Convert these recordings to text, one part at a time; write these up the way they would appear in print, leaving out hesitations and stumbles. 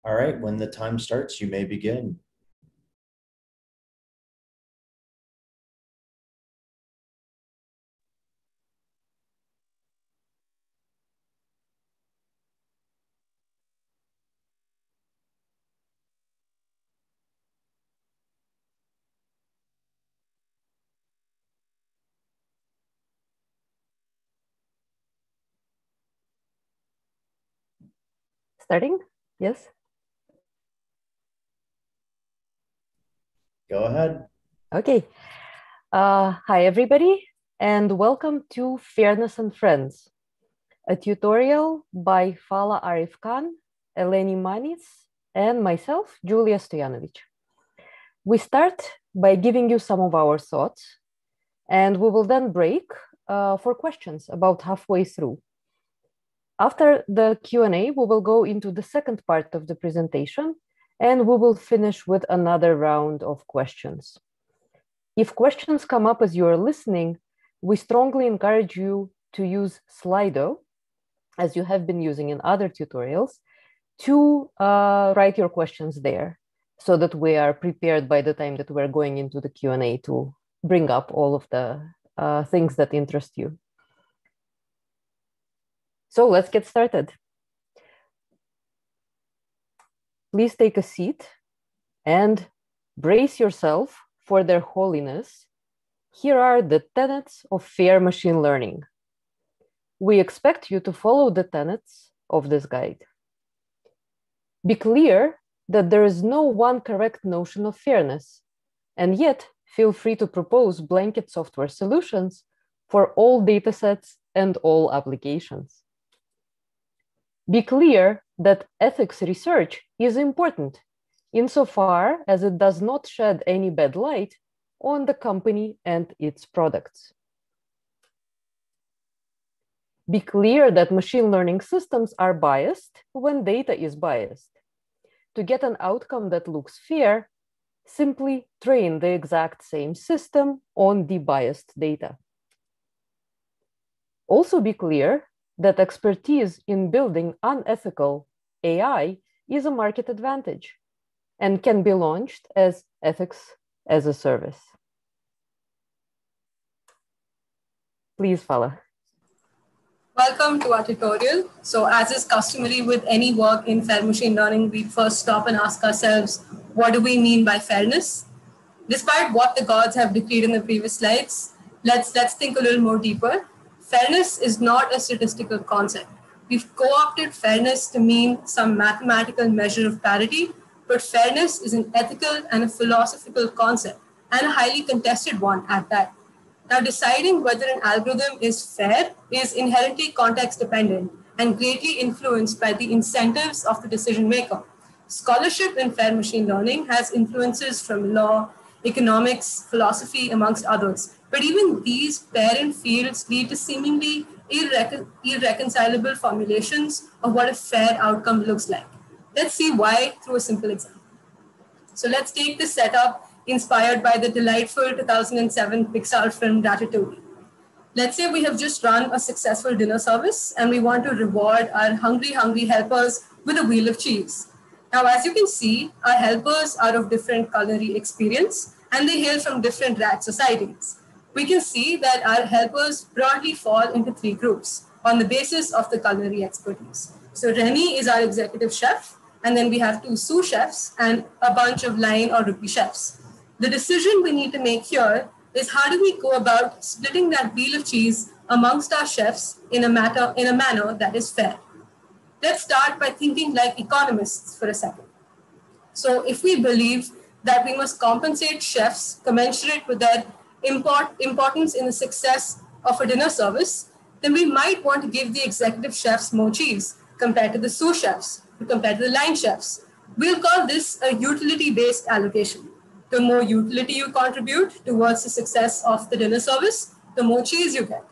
All right, when the time starts, you may begin. Starting? Yes. Go ahead. Okay. Hi, everybody, and welcome to Fairness and Friends, a tutorial by Falaah Arif Khan, Eleni and myself, Julia Stoyanovich. We start by giving you some of our thoughts, and we will then break for questions about halfway through. After the Q&A, we will go into the second part of the presentation, and we will finish with another round of questions. If questions come up as you are listening, we strongly encourage you to use Slido, as you have been using in other tutorials, to write your questions there so that we are prepared by the time that we're going into the Q&A to bring up all of the things that interest you. So let's get started. Please take a seat and brace yourself for their holiness. Here are the tenets of fair machine learning. We expect you to follow the tenets of this guide. Be clear that there is no one correct notion of fairness, and yet feel free to propose blanket software solutions for all datasets and all applications. Be clear that ethics research is important insofar as it does not shed any bad light on the company and its products. Be clear that machine learning systems are biased when data is biased. To get an outcome that looks fair, simply train the exact same system on the biased data. Also be clear that expertise in building unethical AI is a market advantage and can be launched as ethics as a service. Please, Falaah. Welcome to our tutorial. So as is customary with any work in fair machine learning, we first stop and ask ourselves, what do we mean by fairness? Despite what the gods have decreed in the previous slides, let's think a little more deeper. Fairness is not a statistical concept. We've co-opted fairness to mean some mathematical measure of parity, but fairness is an ethical and a philosophical concept, and a highly contested one at that. Now, deciding whether an algorithm is fair is inherently context dependent and greatly influenced by the incentives of the decision maker. Scholarship in fair machine learning has influences from law, economics, philosophy, amongst others. But even these parent fields lead to seemingly irreconcilable formulations of what a fair outcome looks like. Let's see why through a simple example. So let's take this setup inspired by the delightful 2007 Pixar film Ratatouille. Let's say we have just run a successful dinner service and we want to reward our hungry helpers with a wheel of cheese. Now, as you can see, our helpers are of different culinary experience and they hail from different rat societies. We can see that our helpers broadly fall into three groups on the basis of the culinary expertise. So Remy is our executive chef, and then we have two sous chefs and a bunch of line or rupee chefs. The decision we need to make here is how do we go about splitting that wheel of cheese amongst our chefs in a manner that is fair. Let's start by thinking like economists for a second. So if we believe that we must compensate chefs commensurate with their importance in the success of a dinner service, then we might want to give the executive chefs more cheese compared to the sous chefs, compared to the line chefs. We'll call this a utility-based allocation. The more utility you contribute towards the success of the dinner service, the more cheese you get.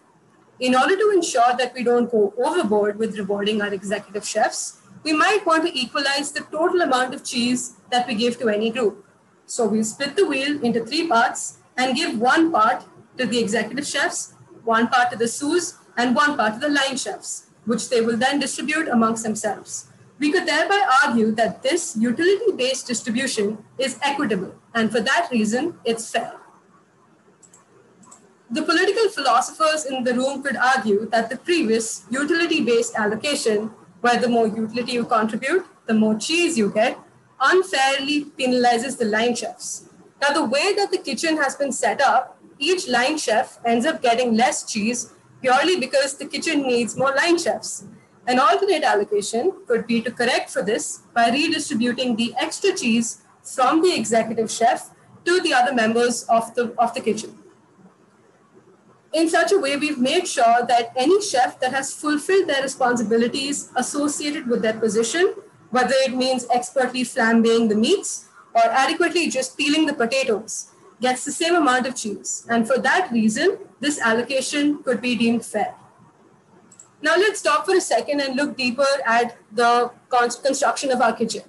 In order to ensure that we don't go overboard with rewarding our executive chefs, we might want to equalize the total amount of cheese that we give to any group. So we split the wheel into three parts and give one part to the executive chefs, one part to the sous, and one part to the line chefs, which they will then distribute amongst themselves. We could thereby argue that this utility-based distribution is equitable, and for that reason, it's fair. The political philosophers in the room could argue that the previous utility-based allocation, where the more utility you contribute, the more cheese you get, unfairly penalizes the line chefs. Now, the way that the kitchen has been set up, each line chef ends up getting less cheese purely because the kitchen needs more line chefs. An alternate allocation could be to correct for this by redistributing the extra cheese from the executive chef to the other members of the kitchen. In such a way, we've made sure that any chef that has fulfilled their responsibilities associated with their position, whether it means expertly flambeing the meats or adequately just peeling the potatoes, gets the same amount of cheese. And for that reason, this allocation could be deemed fair. Now let's stop for a second and look deeper at the construction of our kitchen.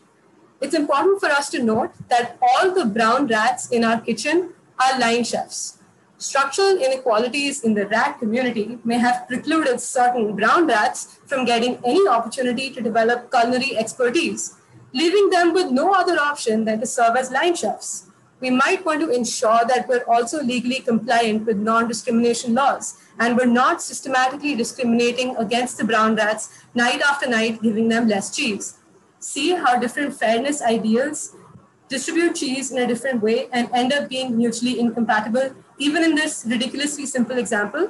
It's important for us to note that all the brown rats in our kitchen are line chefs. Structural inequalities in the rat community may have precluded certain brown rats from getting any opportunity to develop culinary expertise, leaving them with no other option than to serve as line chefs. We might want to ensure that we're also legally compliant with non-discrimination laws, and we're not systematically discriminating against the brown rats night after night, giving them less cheese. See how different fairness ideals distribute cheese in a different way and end up being mutually incompatible, even in this ridiculously simple example.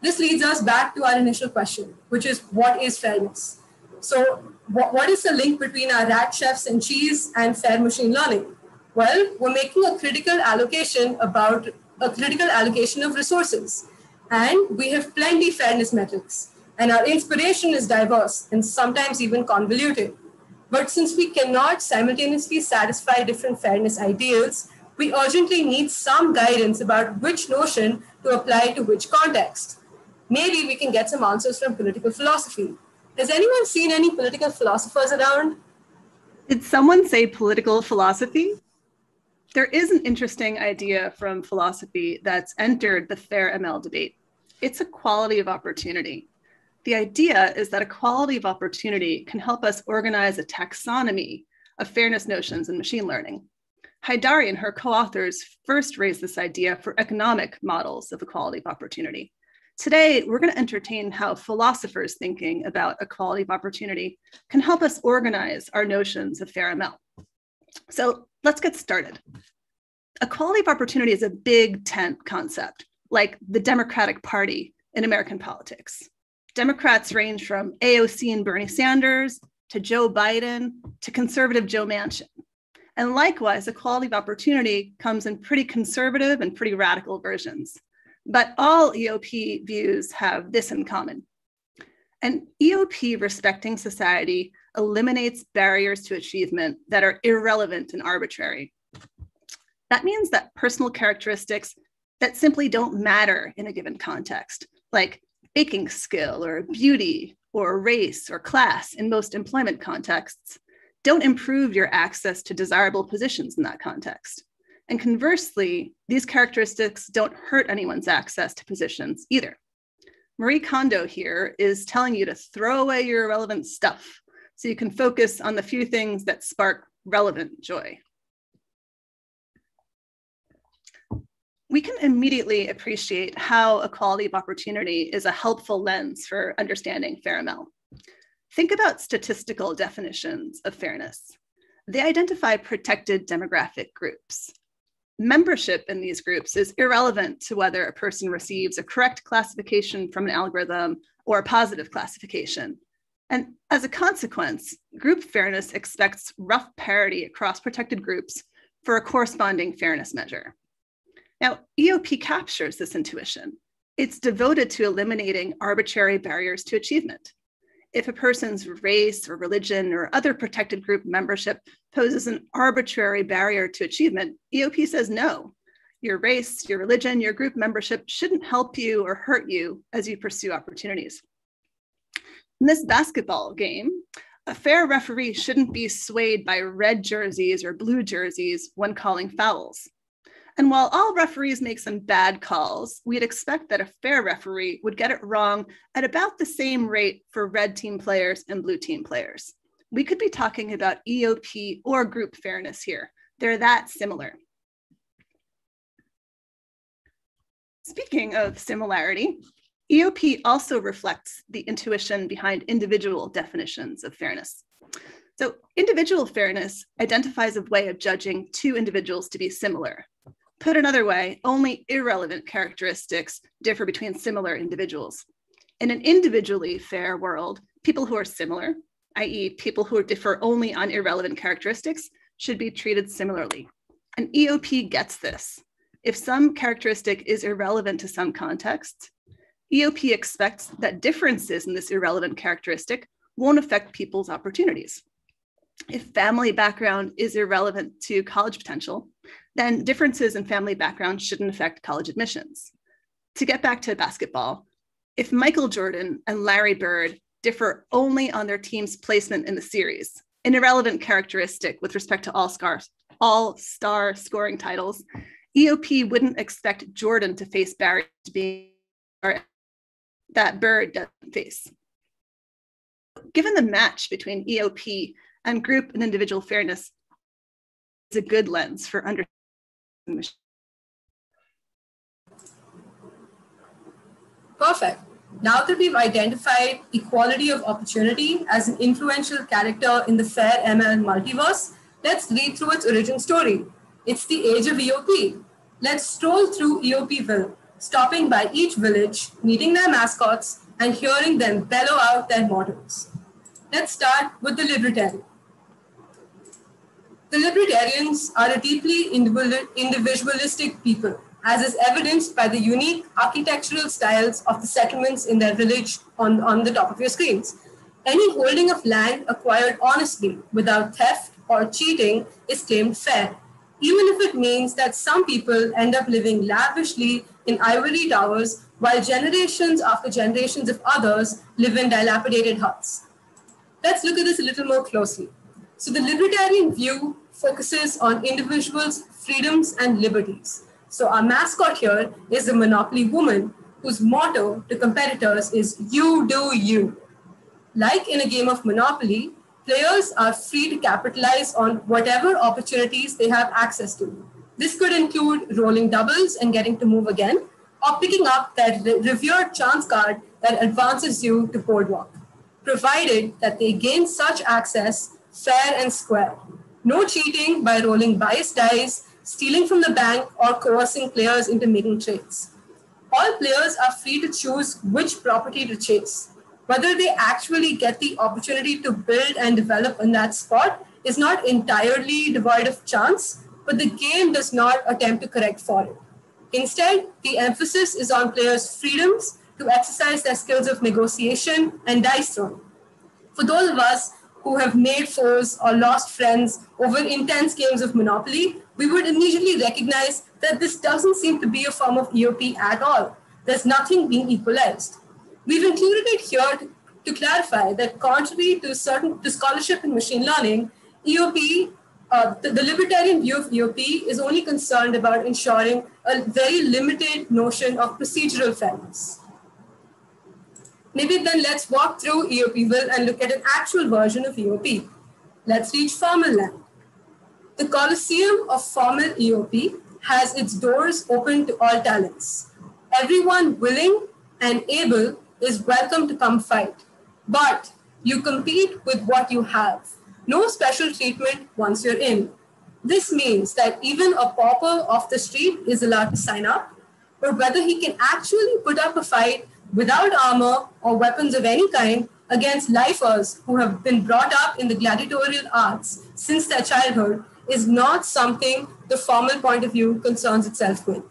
This leads us back to our initial question, which is, what is fairness? So what is the link between our rat chefs and cheese and fair machine learning? Well, we're making a critical allocation of resources, and we have plenty fairness metrics, and our inspiration is diverse and sometimes even convoluted. But since we cannot simultaneously satisfy different fairness ideals, we urgently need some guidance about which notion to apply to which context. Maybe we can get some answers from political philosophy. Has anyone seen any political philosophers around? Did someone say political philosophy? There is an interesting idea from philosophy that's entered the fair ML debate. It's equality of opportunity. The idea is that equality of opportunity can help us organize a taxonomy of fairness notions in machine learning. Haidari and her co-authors first raised this idea for economic models of equality of opportunity. Today, we're going to entertain how philosophers thinking about equality of opportunity can help us organize our notions of fair ML. So let's get started. Equality of opportunity is a big tent concept, like the Democratic Party in American politics. Democrats range from AOC and Bernie Sanders to Joe Biden to conservative Joe Manchin. And likewise, equality of opportunity comes in pretty conservative and pretty radical versions. But all EOP views have this in common. An EOP respecting society eliminates barriers to achievement that are irrelevant and arbitrary. That means that personal characteristics that simply don't matter in a given context, like baking skill or beauty or race or class in most employment contexts, don't improve your access to desirable positions in that context. And conversely, these characteristics don't hurt anyone's access to positions either. Marie Kondo here is telling you to throw away your irrelevant stuff so you can focus on the few things that spark relevant joy. We can immediately appreciate how equality of opportunity is a helpful lens for understanding fair ML. Think about statistical definitions of fairness. They identify protected demographic groups. Membership in these groups is irrelevant to whether a person receives a correct classification from an algorithm or a positive classification. And as a consequence, group fairness expects rough parity across protected groups for a corresponding fairness measure. Now, EOP captures this intuition. It's devoted to eliminating arbitrary barriers to achievement. If a person's race or religion or other protected group membership poses an arbitrary barrier to achievement, EOP says no. Your race, your religion, your group membership shouldn't help you or hurt you as you pursue opportunities. In this basketball game, a fair referee shouldn't be swayed by red jerseys or blue jerseys when calling fouls. And while all referees make some bad calls, we'd expect that a fair referee would get it wrong at about the same rate for red team players and blue team players. We could be talking about EOP or group fairness here. They're that similar. Speaking of similarity, EOP also reflects the intuition behind individual definitions of fairness. So individual fairness identifies a way of judging two individuals to be similar. Put another way, only irrelevant characteristics differ between similar individuals. In an individually fair world, people who are similar, i.e. people who differ only on irrelevant characteristics, should be treated similarly. And EOP gets this. If some characteristic is irrelevant to some context, EOP expects that differences in this irrelevant characteristic won't affect people's opportunities. If family background is irrelevant to college potential, then differences in family background shouldn't affect college admissions. To get back to basketball, if Michael Jordan and Larry Bird differ only on their team's placement in the series, an irrelevant characteristic with respect to all-star scoring titles, EOP wouldn't expect Jordan to face barriers that Bird doesn't face. Given the match between EOP and group and individual fairness is a good lens for understanding the machine. Perfect. Now that we've identified equality of opportunity as an influential character in the FAIR ML multiverse, let's read through its origin story. It's the age of EOP. Let's stroll through EOPville, stopping by each village, meeting their mascots, and hearing them bellow out their mottos. Let's start with the libertarian. The libertarians are a deeply individualistic people, as is evidenced by the unique architectural styles of the settlements in their village on the top of your screens. Any holding of land acquired honestly without theft or cheating is claimed fair, even if it means that some people end up living lavishly in ivory towers while generations after generations of others live in dilapidated huts. Let's look at this a little more closely. So the libertarian view focuses on individuals' freedoms and liberties. So our mascot here is the Monopoly woman, whose motto to competitors is "You do you." Like in a game of Monopoly, players are free to capitalize on whatever opportunities they have access to. This could include rolling doubles and getting to move again, or picking up that revered chance card that advances you to boardwalk, provided that they gain such access fair and square. No cheating by rolling biased dice, stealing from the bank, or coercing players into making trades. All players are free to choose which property to chase. Whether they actually get the opportunity to build and develop in that spot is not entirely devoid of chance, but the game does not attempt to correct for it. Instead, the emphasis is on players' freedoms to exercise their skills of negotiation and dice throwing. For those of us who have made foes or lost friends over intense games of Monopoly, we would immediately recognize that this doesn't seem to be a form of EOP at all. There's nothing being equalized. We've included it here to clarify that contrary to scholarship in machine learning, EOP, the libertarian view of EOP is only concerned about ensuring a very limited notion of procedural fairness. Maybe then let's walk through EOPville and look at an actual version of EOP. Let's reach formal land. The Coliseum of formal EOP has its doors open to all talents. Everyone willing and able is welcome to come fight, but you compete with what you have. No special treatment once you're in. This means that even a pauper off the street is allowed to sign up, but whether he can actually put up a fight without armor or weapons of any kind against lifers who have been brought up in the gladiatorial arts since their childhood is not something the formal point of view concerns itself with.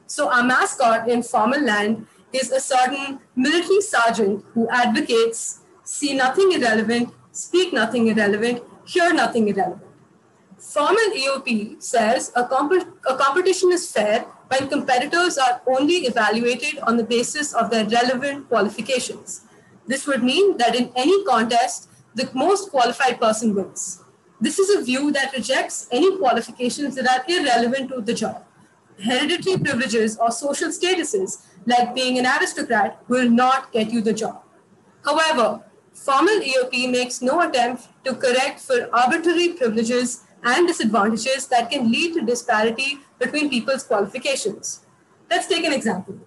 So our mascot in formal land is a certain military sergeant who advocates see nothing irrelevant, speak nothing irrelevant, hear nothing irrelevant. Formal EOP says a competition is fair when competitors are only evaluated on the basis of their relevant qualifications. This would mean that in any contest, the most qualified person wins. This is a view that rejects any qualifications that are irrelevant to the job. Hereditary privileges or social statuses, like being an aristocrat, will not get you the job. However, formal EOP makes no attempt to correct for arbitrary privileges and disadvantages that can lead to disparity between people's qualifications. Let's take an example.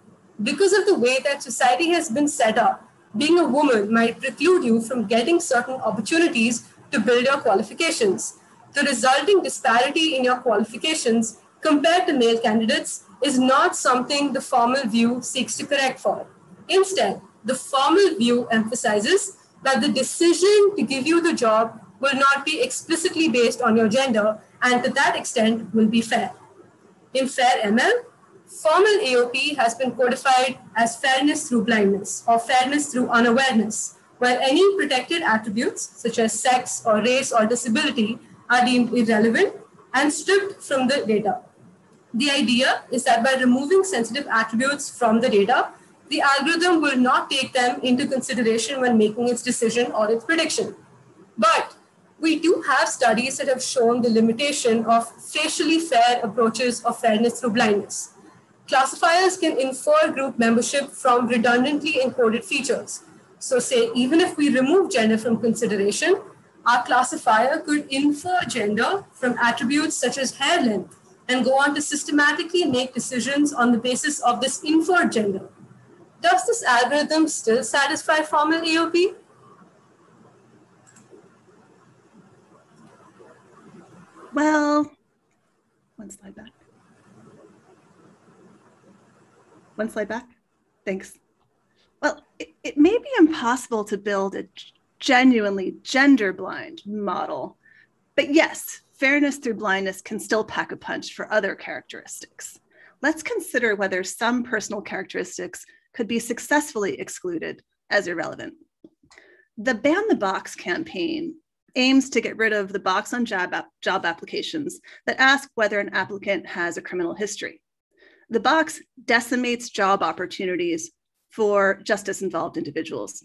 Because of the way that society has been set up, being a woman might preclude you from getting certain opportunities to build your qualifications. The resulting disparity in your qualifications compared to male candidates is not something the formal view seeks to correct for. Instead, the formal view emphasizes that the decision to give you the job will not be explicitly based on your gender, and to that extent will be fair. In FAIR ML, formal EOP has been codified as fairness through blindness or fairness through unawareness, where any protected attributes such as sex or race or disability are deemed irrelevant and stripped from the data. The idea is that by removing sensitive attributes from the data, the algorithm will not take them into consideration when making its decision or its prediction. But we do have studies that have shown the limitation of facially fair approaches of fairness through blindness. Classifiers can infer group membership from redundantly encoded features. So say, even if we remove gender from consideration, our classifier could infer gender from attributes such as hair length and go on to systematically make decisions on the basis of this inferred gender. Does this algorithm still satisfy formal EOP? Well, one slide back. One slide back. Thanks. Well, it may be impossible to build a genuinely gender-blind model, but yes, fairness through blindness can still pack a punch for other characteristics. Let's consider whether some personal characteristics could be successfully excluded as irrelevant. The Ban the Box campaign aims to get rid of the box on job applications that ask whether an applicant has a criminal history. The box decimates job opportunities for justice-involved individuals.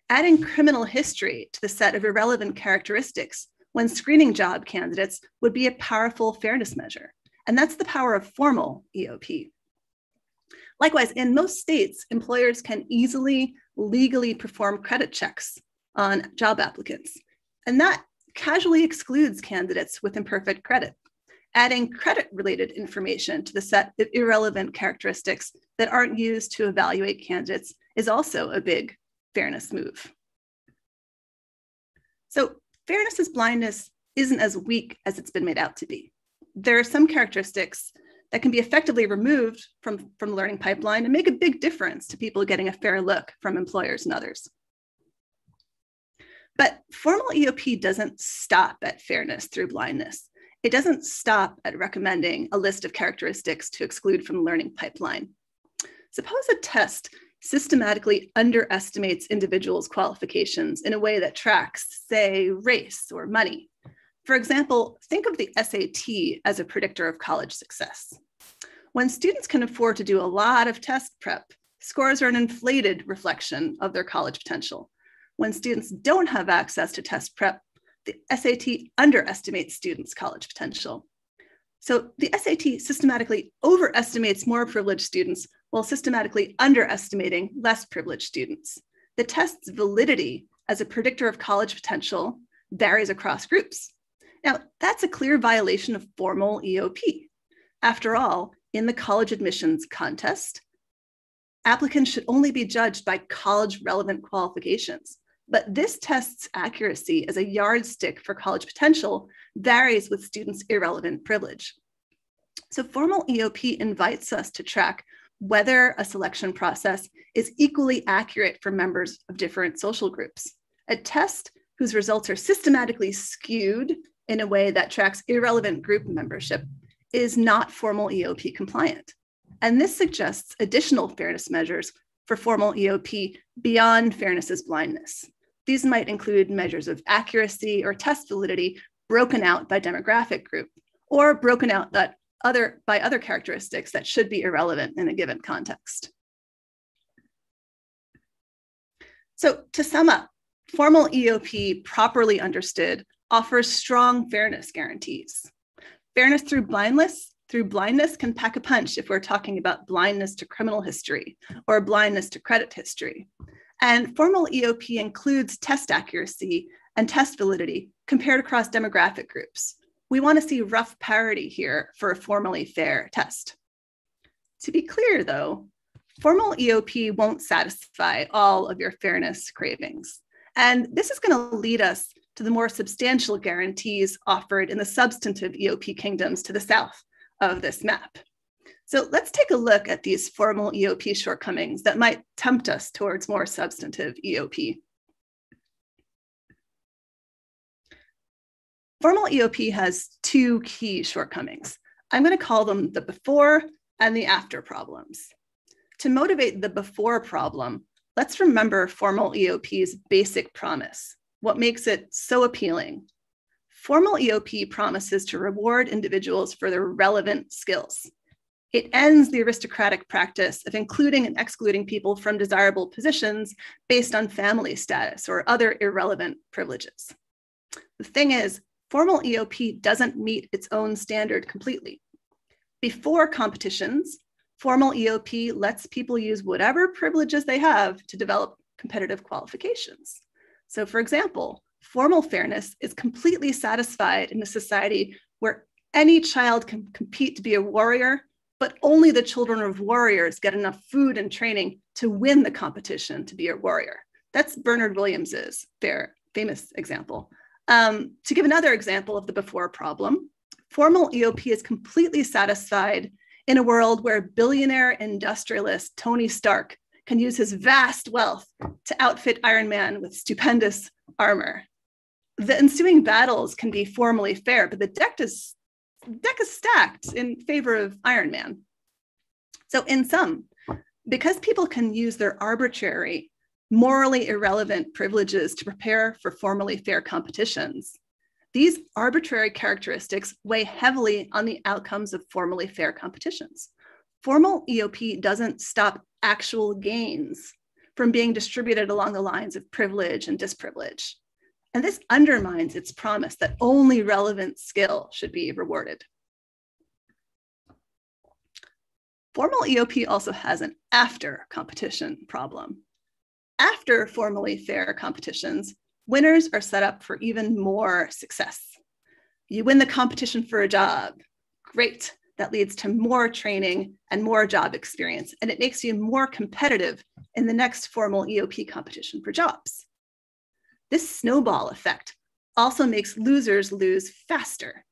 Adding criminal history to the set of irrelevant characteristics when screening job candidates would be a powerful fairness measure, and that's the power of formal EOP. Likewise, in most states, employers can easily, legally perform credit checks on job applicants, and that casually excludes candidates with imperfect credit. Adding credit-related information to the set of irrelevant characteristics that aren't used to evaluate candidates is also a big fairness move. So fairness as blindness isn't as weak as it's been made out to be. There are some characteristics that can be effectively removed from the learning pipeline and make a big difference to people getting a fair look from employers and others. But formal EOP doesn't stop at fairness through blindness. It doesn't stop at recommending a list of characteristics to exclude from the learning pipeline. Suppose a test systematically underestimates individuals' qualifications in a way that tracks, say, race or money. For example, think of the SAT as a predictor of college success. When students can afford to do a lot of test prep, scores are an inflated reflection of their college potential. When students don't have access to test prep, the SAT underestimates students' college potential. So the SAT systematically overestimates more privileged students while systematically underestimating less privileged students. The test's validity as a predictor of college potential varies across groups. Now, that's a clear violation of formal EOP. After all, in the college admissions contest, applicants should only be judged by college-relevant qualifications. But this test's accuracy as a yardstick for college potential varies with students' irrelevant privilege. So formal EOP invites us to track whether a selection process is equally accurate for members of different social groups. A test whose results are systematically skewed in a way that tracks irrelevant group membership is not formal EOP compliant. And this suggests additional fairness measures for formal EOP beyond fairness as blindness. These might include measures of accuracy or test validity broken out by demographic group, or broken out by other characteristics that should be irrelevant in a given context. So to sum up, formal EOP properly understood offers strong fairness guarantees. Fairness through blindness can pack a punch if we're talking about blindness to criminal history or blindness to credit history. And formal EOP includes test accuracy and test validity compared across demographic groups. We want to see rough parity here for a formally fair test. To be clear, though, formal EOP won't satisfy all of your fairness cravings. And this is going to lead us to the more substantial guarantees offered in the substantive EOP kingdoms to the south of this map. So let's take a look at these formal EOP shortcomings that might tempt us towards more substantive EOP. Formal EOP has two key shortcomings. I'm going to call them the before and the after problems. To motivate the before problem, let's remember formal EOP's basic promise, what makes it so appealing. Formal EOP promises to reward individuals for their relevant skills. It ends the aristocratic practice of including and excluding people from desirable positions based on family status or other irrelevant privileges. The thing is, formal EOP doesn't meet its own standard completely. Before competitions, formal EOP lets people use whatever privileges they have to develop competitive qualifications. So for example, formal fairness is completely satisfied in a society where any child can compete to be a warrior, but only the children of warriors get enough food and training to win the competition to be a warrior. That's Bernard Williams's famous example. To give another example of the before problem, formal EOP is completely satisfied in a world where billionaire industrialist Tony Stark can use his vast wealth to outfit Iron Man with stupendous armor. The ensuing battles can be formally fair, but the deck is stacked in favor of Iron Man. So in sum, because people can use their arbitrary, morally irrelevant privileges to prepare for formally fair competitions, these arbitrary characteristics weigh heavily on the outcomes of formally fair competitions. Formal EOP doesn't stop actual gains from being distributed along the lines of privilege and disprivilege. And this undermines its promise that only relevant skill should be rewarded. Formal EOP also has an after competition problem. After formally fair competitions, winners are set up for even more success. You win the competition for a job. Great. That leads to more training and more job experience, and it makes you more competitive in the next formal EOP competition for jobs. This snowball effect also makes losers lose faster.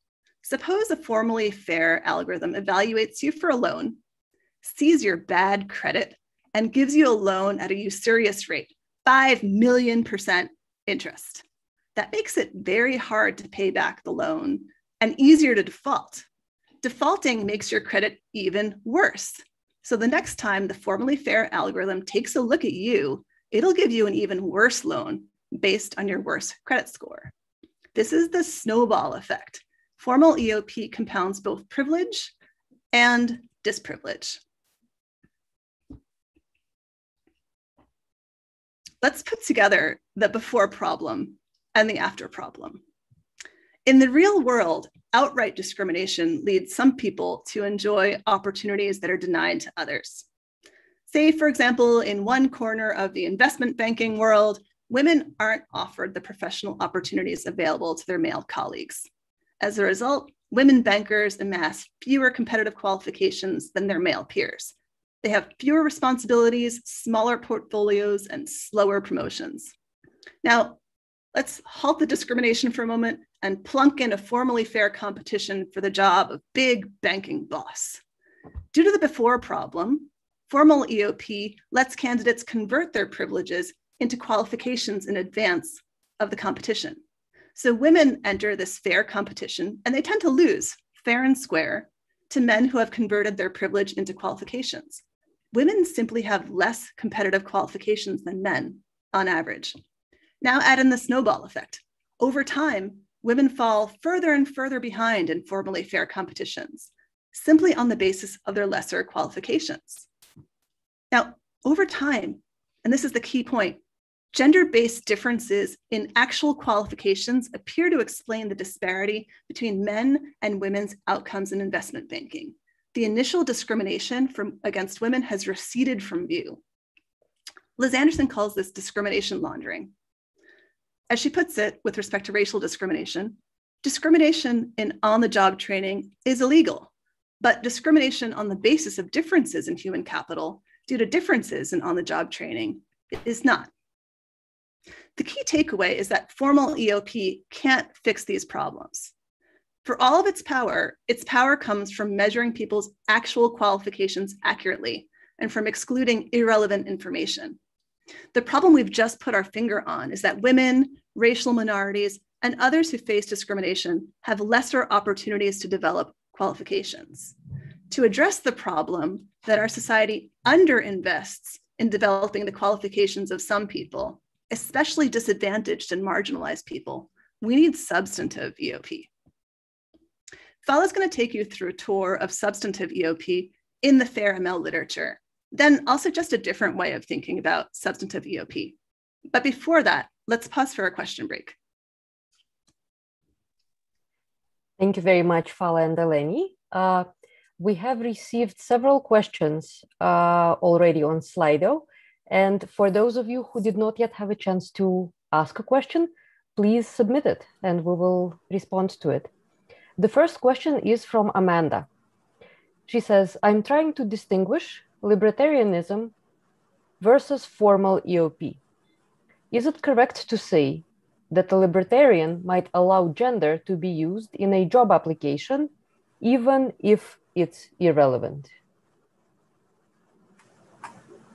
Suppose a formally fair algorithm evaluates you for a loan, sees your bad credit, and gives you a loan at a usurious rate, 5 million% interest. That makes it very hard to pay back the loan and easier to default. Defaulting makes your credit even worse. So the next time the formally fair algorithm takes a look at you, it'll give you an even worse loan based on your worse credit score. This is the snowball effect. Formal EOP compounds both privilege and disprivilege. Let's put together the before problem and the after problem. In the real world, outright discrimination leads some people to enjoy opportunities that are denied to others. Say, for example, in one corner of the investment banking world, women aren't offered the professional opportunities available to their male colleagues. As a result, women bankers amass fewer competitive qualifications than their male peers. They have fewer responsibilities, smaller portfolios, and slower promotions. Now, let's halt the discrimination for a moment and plunk in a formally fair competition for the job of big banking boss. Due to the before problem, formal EOP lets candidates convert their privileges into qualifications in advance of the competition. So women enter this fair competition and they tend to lose fair and square to men who have converted their privilege into qualifications. Women simply have less competitive qualifications than men on average. Now add in the snowball effect. Over time, women fall further and further behind in formally fair competitions, simply on the basis of their lesser qualifications. Now, over time, and this is the key point, gender-based differences in actual qualifications appear to explain the disparity between men and women's outcomes in investment banking. The initial discrimination against women has receded from view. Liz Anderson calls this discrimination laundering. As she puts it, with respect to racial discrimination in on-the-job training is illegal, but discrimination on the basis of differences in human capital due to differences in on-the-job training is not. The key takeaway is that formal EOP can't fix these problems. For all of its power comes from measuring people's actual qualifications accurately and from excluding irrelevant information. The problem we've just put our finger on is that women, racial minorities, and others who face discrimination have lesser opportunities to develop qualifications. To address the problem that our society underinvests in developing the qualifications of some people, especially disadvantaged and marginalized people, we need substantive EOP. Falaah is going to take you through a tour of substantive EOP in the FAIR-ML literature. Then I'll suggest a different way of thinking about substantive EOP. But before that, let's pause for a question break. Thank you very much, Falaah and Eleni. We have received several questions already on Slido. And for those of you who did not yet have a chance to ask a question, please submit it and we will respond to it. The first question is from Amanda. She says, I'm trying to distinguish libertarianism versus formal EOP. Is it correct to say that a libertarian might allow gender to be used in a job application, even if it's irrelevant?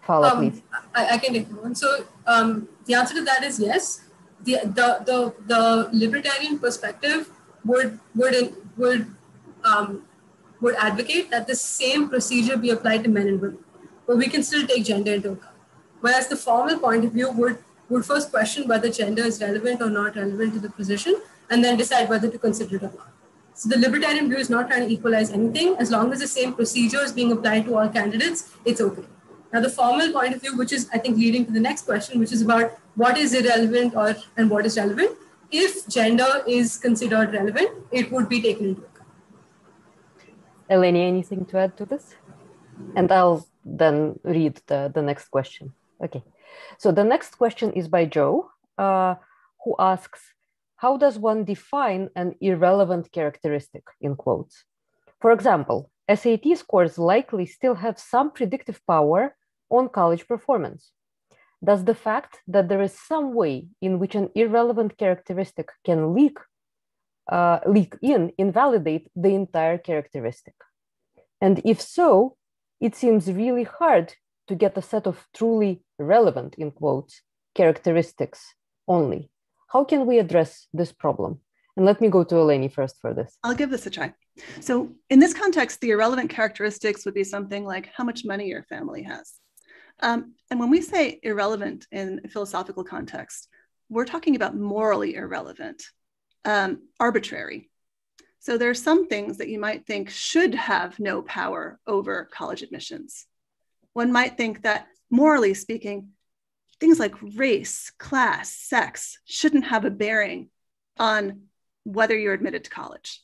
Falaah, please. I can take one. So the answer to that is yes. The libertarian perspective would advocate that the same procedure be applied to men and women, but we can still take gender into account. Whereas the formal point of view would first question whether gender is relevant or not relevant to the position, and then decide whether to consider it or not. So the libertarian view is not trying to equalize anything. As long as the same procedure is being applied to all candidates, it's okay. Now, the formal point of view, which is, I think, leading to the next question, which is about what is irrelevant and what is relevant. If gender is considered relevant, it would be taken into account. Eleni, anything to add to this? And I'll then read the next question. Okay. So the next question is by Joe, who asks, how does one define an irrelevant characteristic, in quotes? For example, SAT scores likely still have some predictive power on college performance. Does the fact that there is some way in which an irrelevant characteristic can leak in invalidate the entire characteristic? And if so, it seems really hard to get a set of truly relevant, in quotes, characteristics only. How can we address this problem? And let me go to Eleni first for this. I'll give this a try. So in this context, the irrelevant characteristics would be something like how much money your family has. And when we say irrelevant in a philosophical context, we're talking about morally irrelevant, arbitrary. So there are some things that you might think should have no power over college admissions. One might think that, morally speaking, things like race, class, sex shouldn't have a bearing on whether you're admitted to college.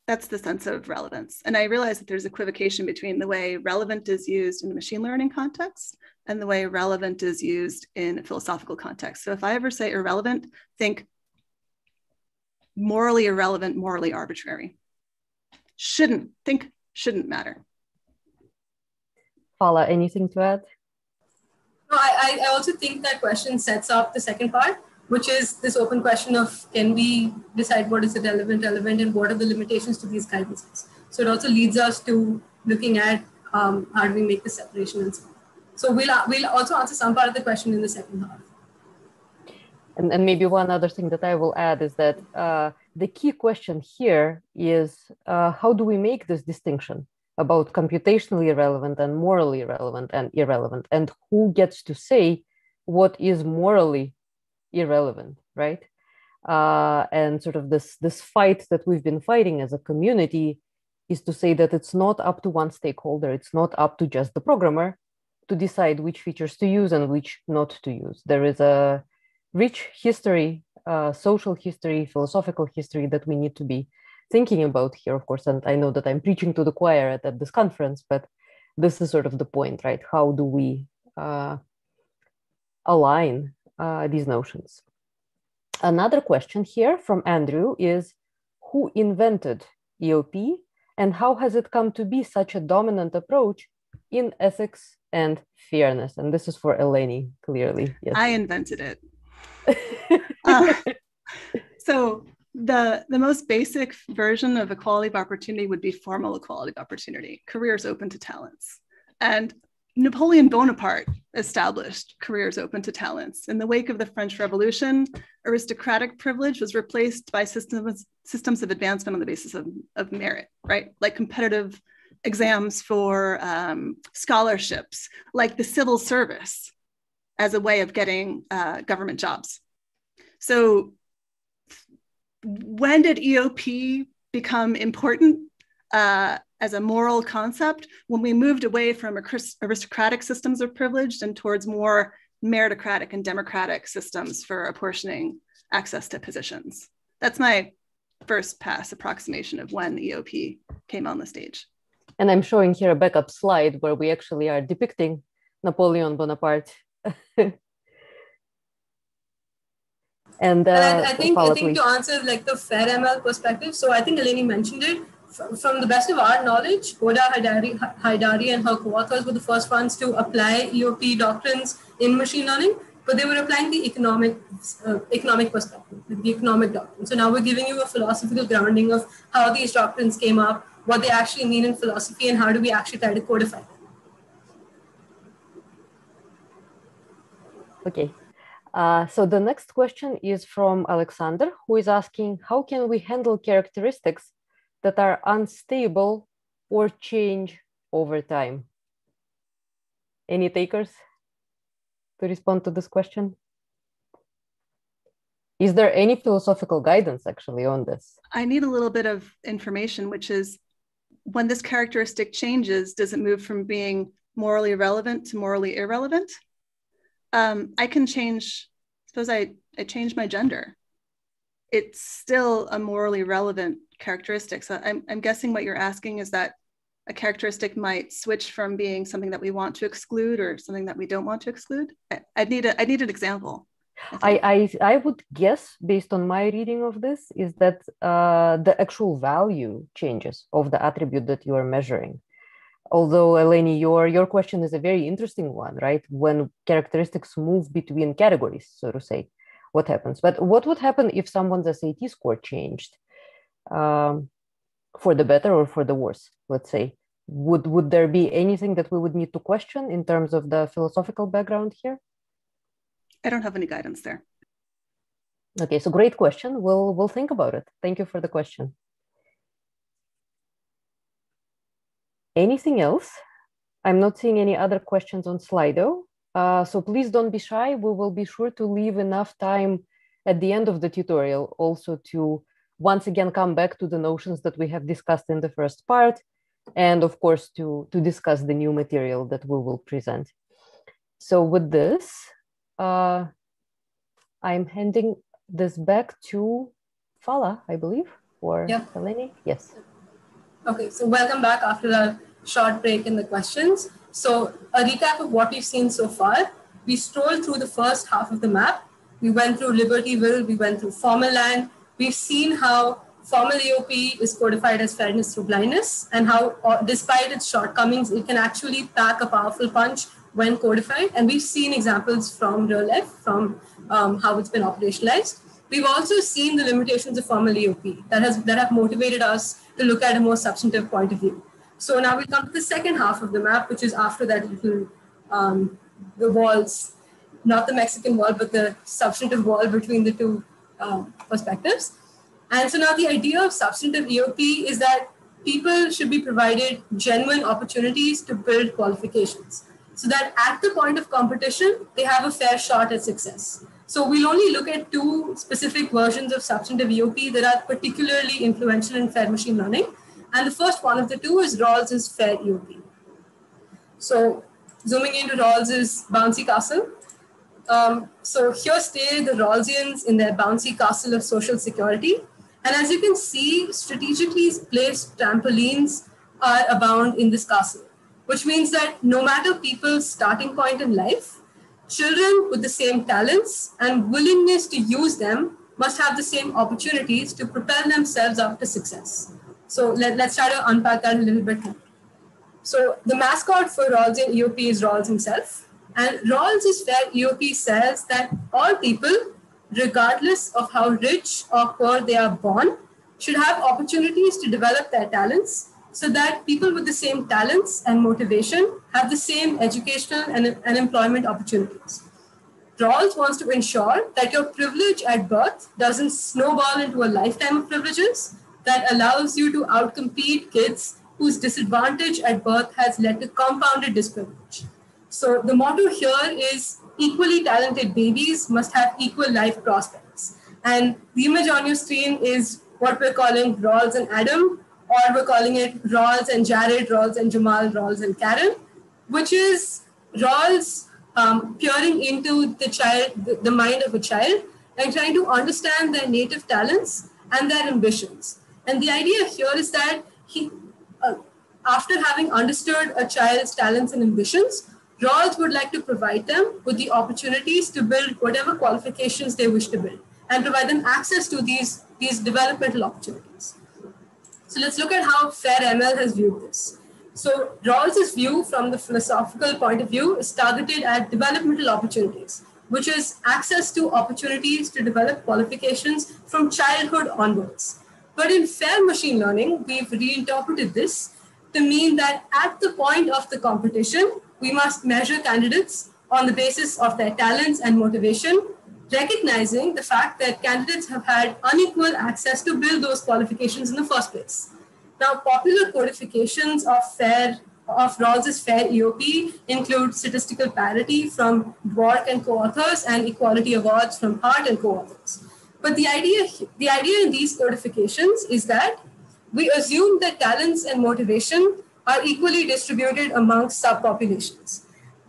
That's the sense of relevance. And I realize that there's equivocation between the way relevant is used in the machine learning context and the way relevant is used in a philosophical context. So if I ever say irrelevant, think morally irrelevant, morally arbitrary. Shouldn't matter. Falaah, anything to add? No, I also think that question sets up the second part, which is this open question of can we decide what is relevant, and what are the limitations to these guidances. So it also leads us to looking at how do we make the separation and so on. So we'll also answer some part of the question in the second half. And maybe one other thing that I will add is that the key question here is how do we make this distinction about computationally relevant and morally relevant and irrelevant, and who gets to say what is morally irrelevant, right? And sort of this fight that we've been fighting as a community is to say that it's not up to one stakeholder, it's not up to just the programmer, decide which features to use and which not to use. There is a rich history, social history, philosophical history that we need to be thinking about here, of course. And I know that I'm preaching to the choir at this conference, but this is sort of the point, right? How do we align these notions? Another question here from Andrew is, who invented EOP and how has it come to be such a dominant approach in ethics and fairness? And this is for Eleni, clearly. Yes. I invented it. So the most basic version of equality of opportunity would be formal equality of opportunity, careers open to talents. And Napoleon Bonaparte established careers open to talents. In the wake of the French Revolution, aristocratic privilege was replaced by systems of advancement on the basis of merit, right? Like competitive exams for scholarships, like the civil service as a way of getting government jobs. So when did EOP become important as a moral concept? When we moved away from aristocratic systems of privilege and towards more meritocratic and democratic systems for apportioning access to positions. That's my first pass approximation of when EOP came on the stage. And I'm showing here a backup slide where we actually are depicting Napoleon Bonaparte. And I think to answer like the fair ML perspective, so I think Eleni mentioned it. From the best of our knowledge, Hoda Haidari and her co-authors were the first ones to apply EOP doctrines in machine learning, but they were applying the economic perspective, the economic doctrine. So now we're giving you a philosophical grounding of how these doctrines came up, what they actually mean in philosophy, and how do we actually try to codify them. Okay. So the next question is from Alexander, who is asking, how can we handle characteristics that are unstable or change over time? Any takers to respond to this question? Is there any philosophical guidance actually on this? I need a little bit of information, which is when this characteristic changes, does it move from being morally relevant to morally irrelevant? I can change, suppose I change my gender. It's still a morally relevant characteristic. So I'm guessing what you're asking is that a characteristic might switch from being something that we want to exclude or something that we don't want to exclude. I need an example. I would guess, based on my reading of this, is that the actual value changes of the attribute that you are measuring. Although, Eleni, your question is a very interesting one, right? When characteristics move between categories, so to say, what happens? But what would happen if someone's SAT score changed for the better or for the worse, let's say? Would there be anything that we would need to question in terms of the philosophical background here? I don't have any guidance there. Okay, so great question. We'll think about it. Thank you for the question. Anything else? I'm not seeing any other questions on Slido. So please don't be shy. We will be sure to leave enough time at the end of the tutorial also to once again come back to the notions that we have discussed in the first part, and of course to discuss the new material that we will present. So with this, I'm handing this back to Falaah, I believe, or Eleni. Yes. Okay, so welcome back after a short break in the questions. So a recap of what we've seen so far. We strolled through the first half of the map. We went through Libertyville, we went through formal land. We've seen how formal EOP is codified as fairness through blindness, and how despite its shortcomings, it can actually pack a powerful punch when codified. And we've seen examples from real life, from how it's been operationalized. We've also seen the limitations of formal EOP that have motivated us to look at a more substantive point of view. So now we'll come to the second half of the map, which is after that little, the walls, not the Mexican wall, but the substantive wall between the two perspectives. And so now the idea of substantive EOP is that people should be provided genuine opportunities to build qualifications, so that at the point of competition, they have a fair shot at success. So we'll only look at two specific versions of substantive EOP that are particularly influential in fair machine learning. And the first one of the two is Rawls's fair EOP. So zooming into Rawls's bouncy castle. So here stay the Rawlsians in their bouncy castle of social security. And as you can see, strategically placed trampolines are abound in this castle, which means that no matter people's starting point in life, children with the same talents and willingness to use them must have the same opportunities to propel themselves up to success. So let's try to unpack that a little bit more. So the mascot for Rawlsian EOP is Rawls himself. And Rawls's FAIR EOP says that all people, regardless of how rich or poor they are born, should have opportunities to develop their talents so that people with the same talents and motivation have the same educational and employment opportunities. Rawls wants to ensure that your privilege at birth doesn't snowball into a lifetime of privileges that allows you to outcompete kids whose disadvantage at birth has led to compounded disprivilege. So the motto here is equally talented babies must have equal life prospects. And the image on your screen is what we're calling Rawls and Adam, or we're calling it Rawls and Jared, Rawls and Jamal, Rawls and Karen, which is Rawls peering into the mind of a child and trying to understand their native talents and their ambitions. And the idea here is that he, after having understood a child's talents and ambitions, Rawls would like to provide them with the opportunities to build whatever qualifications they wish to build and provide them access to these developmental opportunities. So let's look at how FAIR ML has viewed this. So Rawls's view from the philosophical point of view is targeted at developmental opportunities, which is access to opportunities to develop qualifications from childhood onwards. But in FAIR machine learning, we've reinterpreted this to mean that at the point of the competition, we must measure candidates on the basis of their talents and motivation, recognizing the fact that candidates have had unequal access to build those qualifications in the first place. Now, popular codifications of Rawls's FAIR EOP include statistical parity from Dwork and co-authors and equality awards from Hart and co-authors. But the idea in these codifications is that we assume that talents and motivation are equally distributed amongst subpopulations.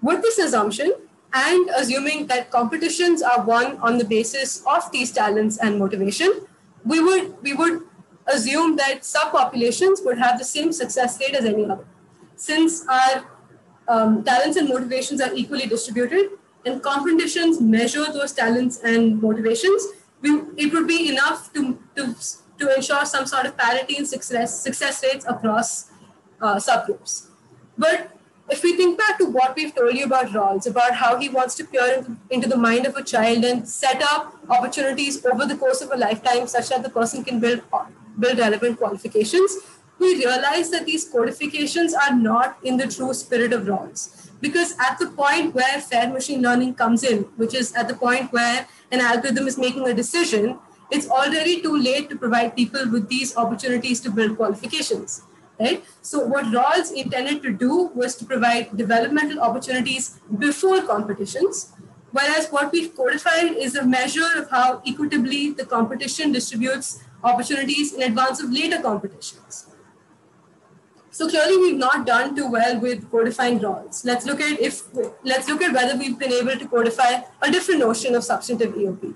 With this assumption, and assuming that competitions are won on the basis of these talents and motivation, we would assume that subpopulations would have the same success rate as any other. Since our talents and motivations are equally distributed, and competitions measure those talents and motivations, it would be enough to ensure some sort of parity in success rates across subgroups. But if we think back to what we've told you about Rawls, about how he wants to peer into the mind of a child and set up opportunities over the course of a lifetime such that the person can build relevant qualifications, we realize that these codifications are not in the true spirit of Rawls. Because at the point where FAIR machine learning comes in, which is at the point where an algorithm is making a decision, it's already too late to provide people with these opportunities to build qualifications. Right? So what Rawls intended to do was to provide developmental opportunities before competitions, whereas what we've codified is a measure of how equitably the competition distributes opportunities in advance of later competitions. So clearly we've not done too well with codifying Rawls. Let's look at whether we've been able to codify a different notion of substantive EOP.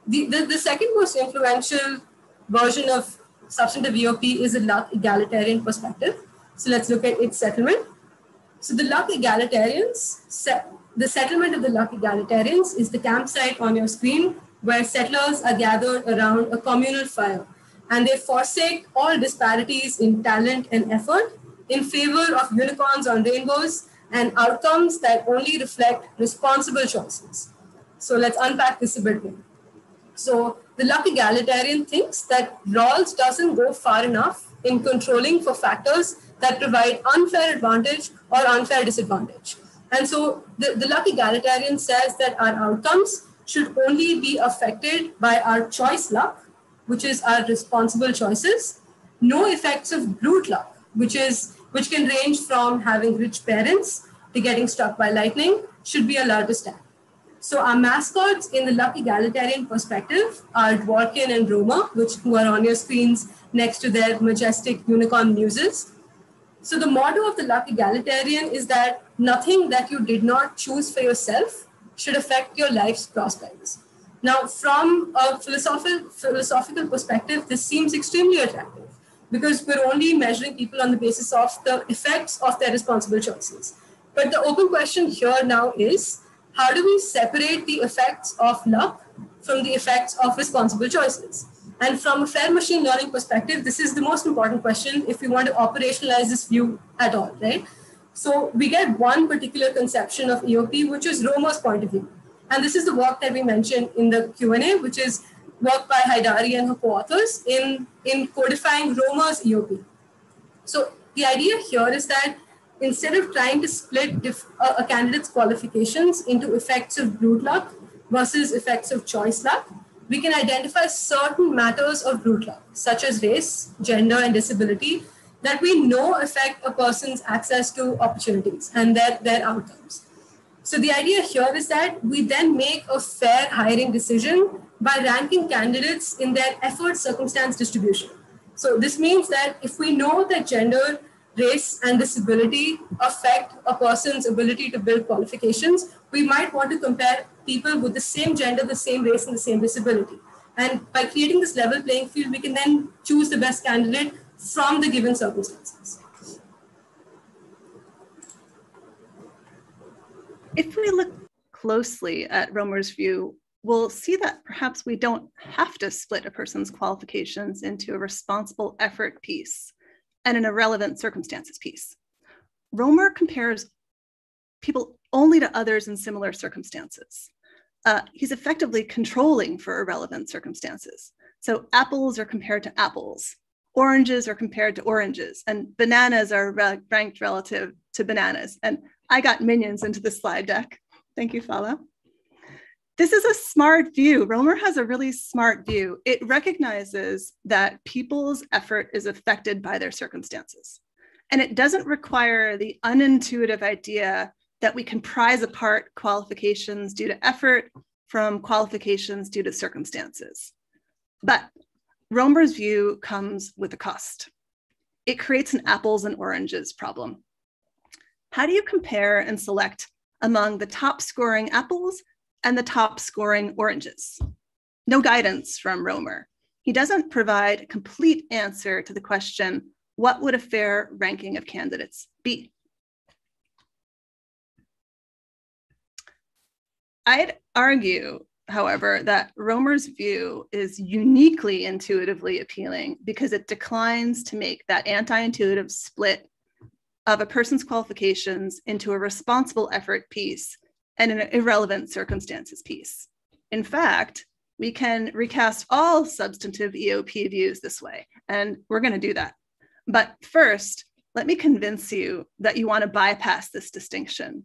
The second most influential version of substantive EOP is a luck egalitarian perspective. So let's look at its settlement. So the luck egalitarians, the settlement of the luck egalitarians is the campsite on your screen where settlers are gathered around a communal fire, and they forsake all disparities in talent and effort in favor of unicorns on rainbows and outcomes that only reflect responsible choices. So let's unpack this a bit more. So the luck egalitarian thinks that Rawls doesn't go far enough in controlling for factors that provide unfair advantage or unfair disadvantage. And so the luck egalitarian says that our outcomes should only be affected by our choice luck, which is our responsible choices. No effects of brute luck, which can range from having rich parents to getting struck by lightning, should be allowed to stand. So our mascots in the luck egalitarian perspective are Dworkin and Roma, who are on your screens next to their majestic unicorn muses. So the motto of the luck egalitarian is that nothing that you did not choose for yourself should affect your life's prospects. Now, from a philosophical perspective, this seems extremely attractive because we're only measuring people on the basis of the effects of their responsible choices. But the open question here now is, how do we separate the effects of luck from the effects of responsible choices? And from a fair machine learning perspective, this is the most important question if we want to operationalize this view at all, right? So we get one particular conception of EOP, which is Romer's point of view. And this is the work that we mentioned in the Q&A, which is work by Haidari and her co-authors in codifying Romer's EOP. So the idea here is that instead of trying to split a candidate's qualifications into effects of brute luck versus effects of choice luck, we can identify certain matters of brute luck, such as race, gender, and disability, that we know affect a person's access to opportunities and their outcomes. So the idea here is that we then make a fair hiring decision by ranking candidates in their effort circumstance distribution. So this means that if we know that gender, race, and disability affect a person's ability to build qualifications, we might want to compare people with the same gender, the same race, and the same disability. And by creating this level playing field, we can then choose the best candidate from the given circumstances. If we look closely at Romer's view, we'll see that perhaps we don't have to split a person's qualifications into a responsible effort piece and an irrelevant circumstances piece. Romer compares people only to others in similar circumstances. He's effectively controlling for irrelevant circumstances. So apples are compared to apples, oranges are compared to oranges, and bananas are ranked relative to bananas. And I got minions into the slide deck. Thank you, Falaah. This is a smart view. Romer has a really smart view. It recognizes that people's effort is affected by their circumstances. And it doesn't require the unintuitive idea that we can prize apart qualifications due to effort from qualifications due to circumstances. But Romer's view comes with a cost. It creates an apples and oranges problem. How do you compare and select among the top scoring apples and the top scoring oranges? No guidance from Romer. He doesn't provide a complete answer to the question, what would a fair ranking of candidates be? I'd argue, however, that Romer's view is uniquely intuitively appealing because it declines to make that anti-intuitive split of a person's qualifications into a responsible effort piece and an irrelevant circumstances piece. In fact, we can recast all substantive EOP views this way, and we're going to do that. But first, let me convince you that you want to bypass this distinction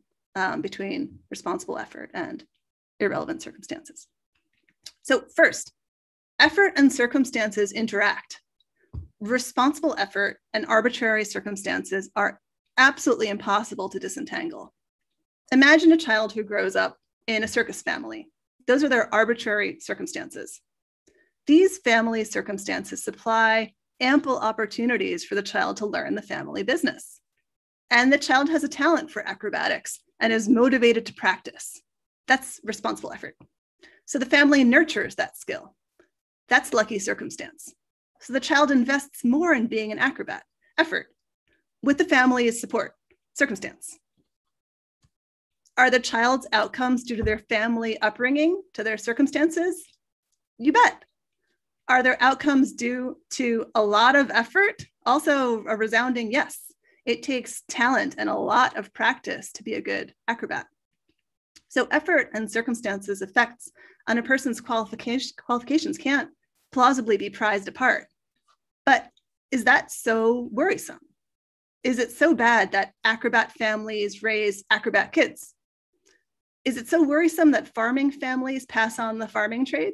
between responsible effort and irrelevant circumstances. So first, effort and circumstances interact. Responsible effort and arbitrary circumstances are absolutely impossible to disentangle. Imagine a child who grows up in a circus family. Those are their arbitrary circumstances. These family circumstances supply ample opportunities for the child to learn the family business. And the child has a talent for acrobatics and is motivated to practice. That's responsible effort. So the family nurtures that skill. That's lucky circumstance. So the child invests more in being an acrobat, effort, with the family's support, circumstance. Are the child's outcomes due to their family upbringing, to their circumstances? You bet. Are their outcomes due to a lot of effort? Also a resounding yes. It takes talent and a lot of practice to be a good acrobat. So effort and circumstances effects on a person's qualifications can't plausibly be prized apart. But is that so worrisome? Is it so bad that acrobat families raise acrobat kids? Is it so worrisome that farming families pass on the farming trade?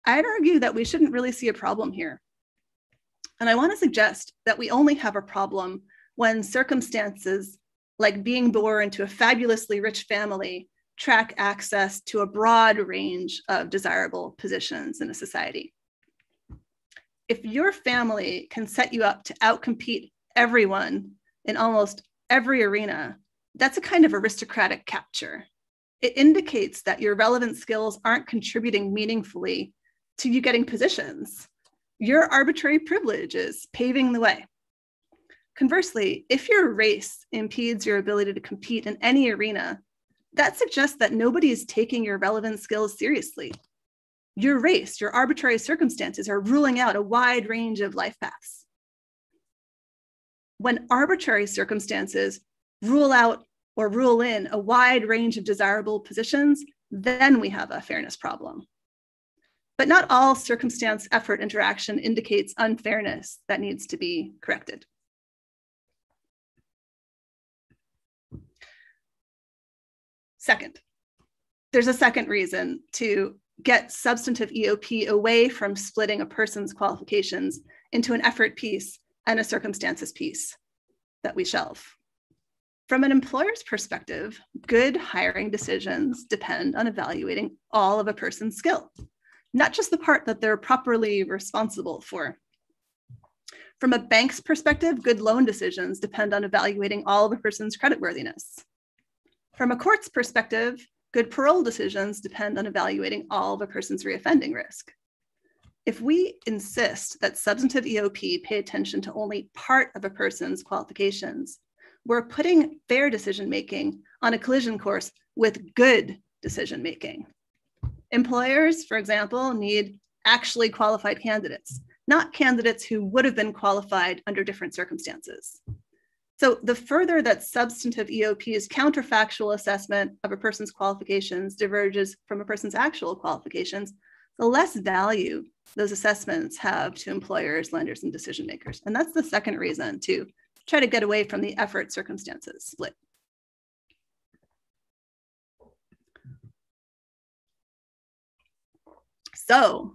I'd argue that we shouldn't really see a problem here. And I want to suggest that we only have a problem when circumstances like being born into a fabulously rich family track access to a broad range of desirable positions in a society. If your family can set you up to outcompete everyone in almost every arena, that's a kind of aristocratic capture. It indicates that your relevant skills aren't contributing meaningfully to you getting positions. Your arbitrary privilege is paving the way. Conversely, if your race impedes your ability to compete in any arena, that suggests that nobody is taking your relevant skills seriously. Your race, your arbitrary circumstances are ruling out a wide range of life paths. When arbitrary circumstances rule out or rule in a wide range of desirable positions, then we have a fairness problem. But not all circumstance-effort interaction indicates unfairness that needs to be corrected. Second, there's a second reason to get substantive EOP away from splitting a person's qualifications into an effort piece and a circumstances piece that we shelve. From an employer's perspective, good hiring decisions depend on evaluating all of a person's skill, not just the part that they're properly responsible for. From a bank's perspective, good loan decisions depend on evaluating all of a person's creditworthiness. From a court's perspective, good parole decisions depend on evaluating all of a person's reoffending risk. If we insist that substantive EOP pay attention to only part of a person's qualifications, we're putting fair decision-making on a collision course with good decision-making. Employers, for example, need actually qualified candidates, not candidates who would have been qualified under different circumstances. So the further that substantive EOP's counterfactual assessment of a person's qualifications diverges from a person's actual qualifications, the less value those assessments have to employers, lenders, and decision makers. And that's the second reason to try to get away from the effort circumstances split. So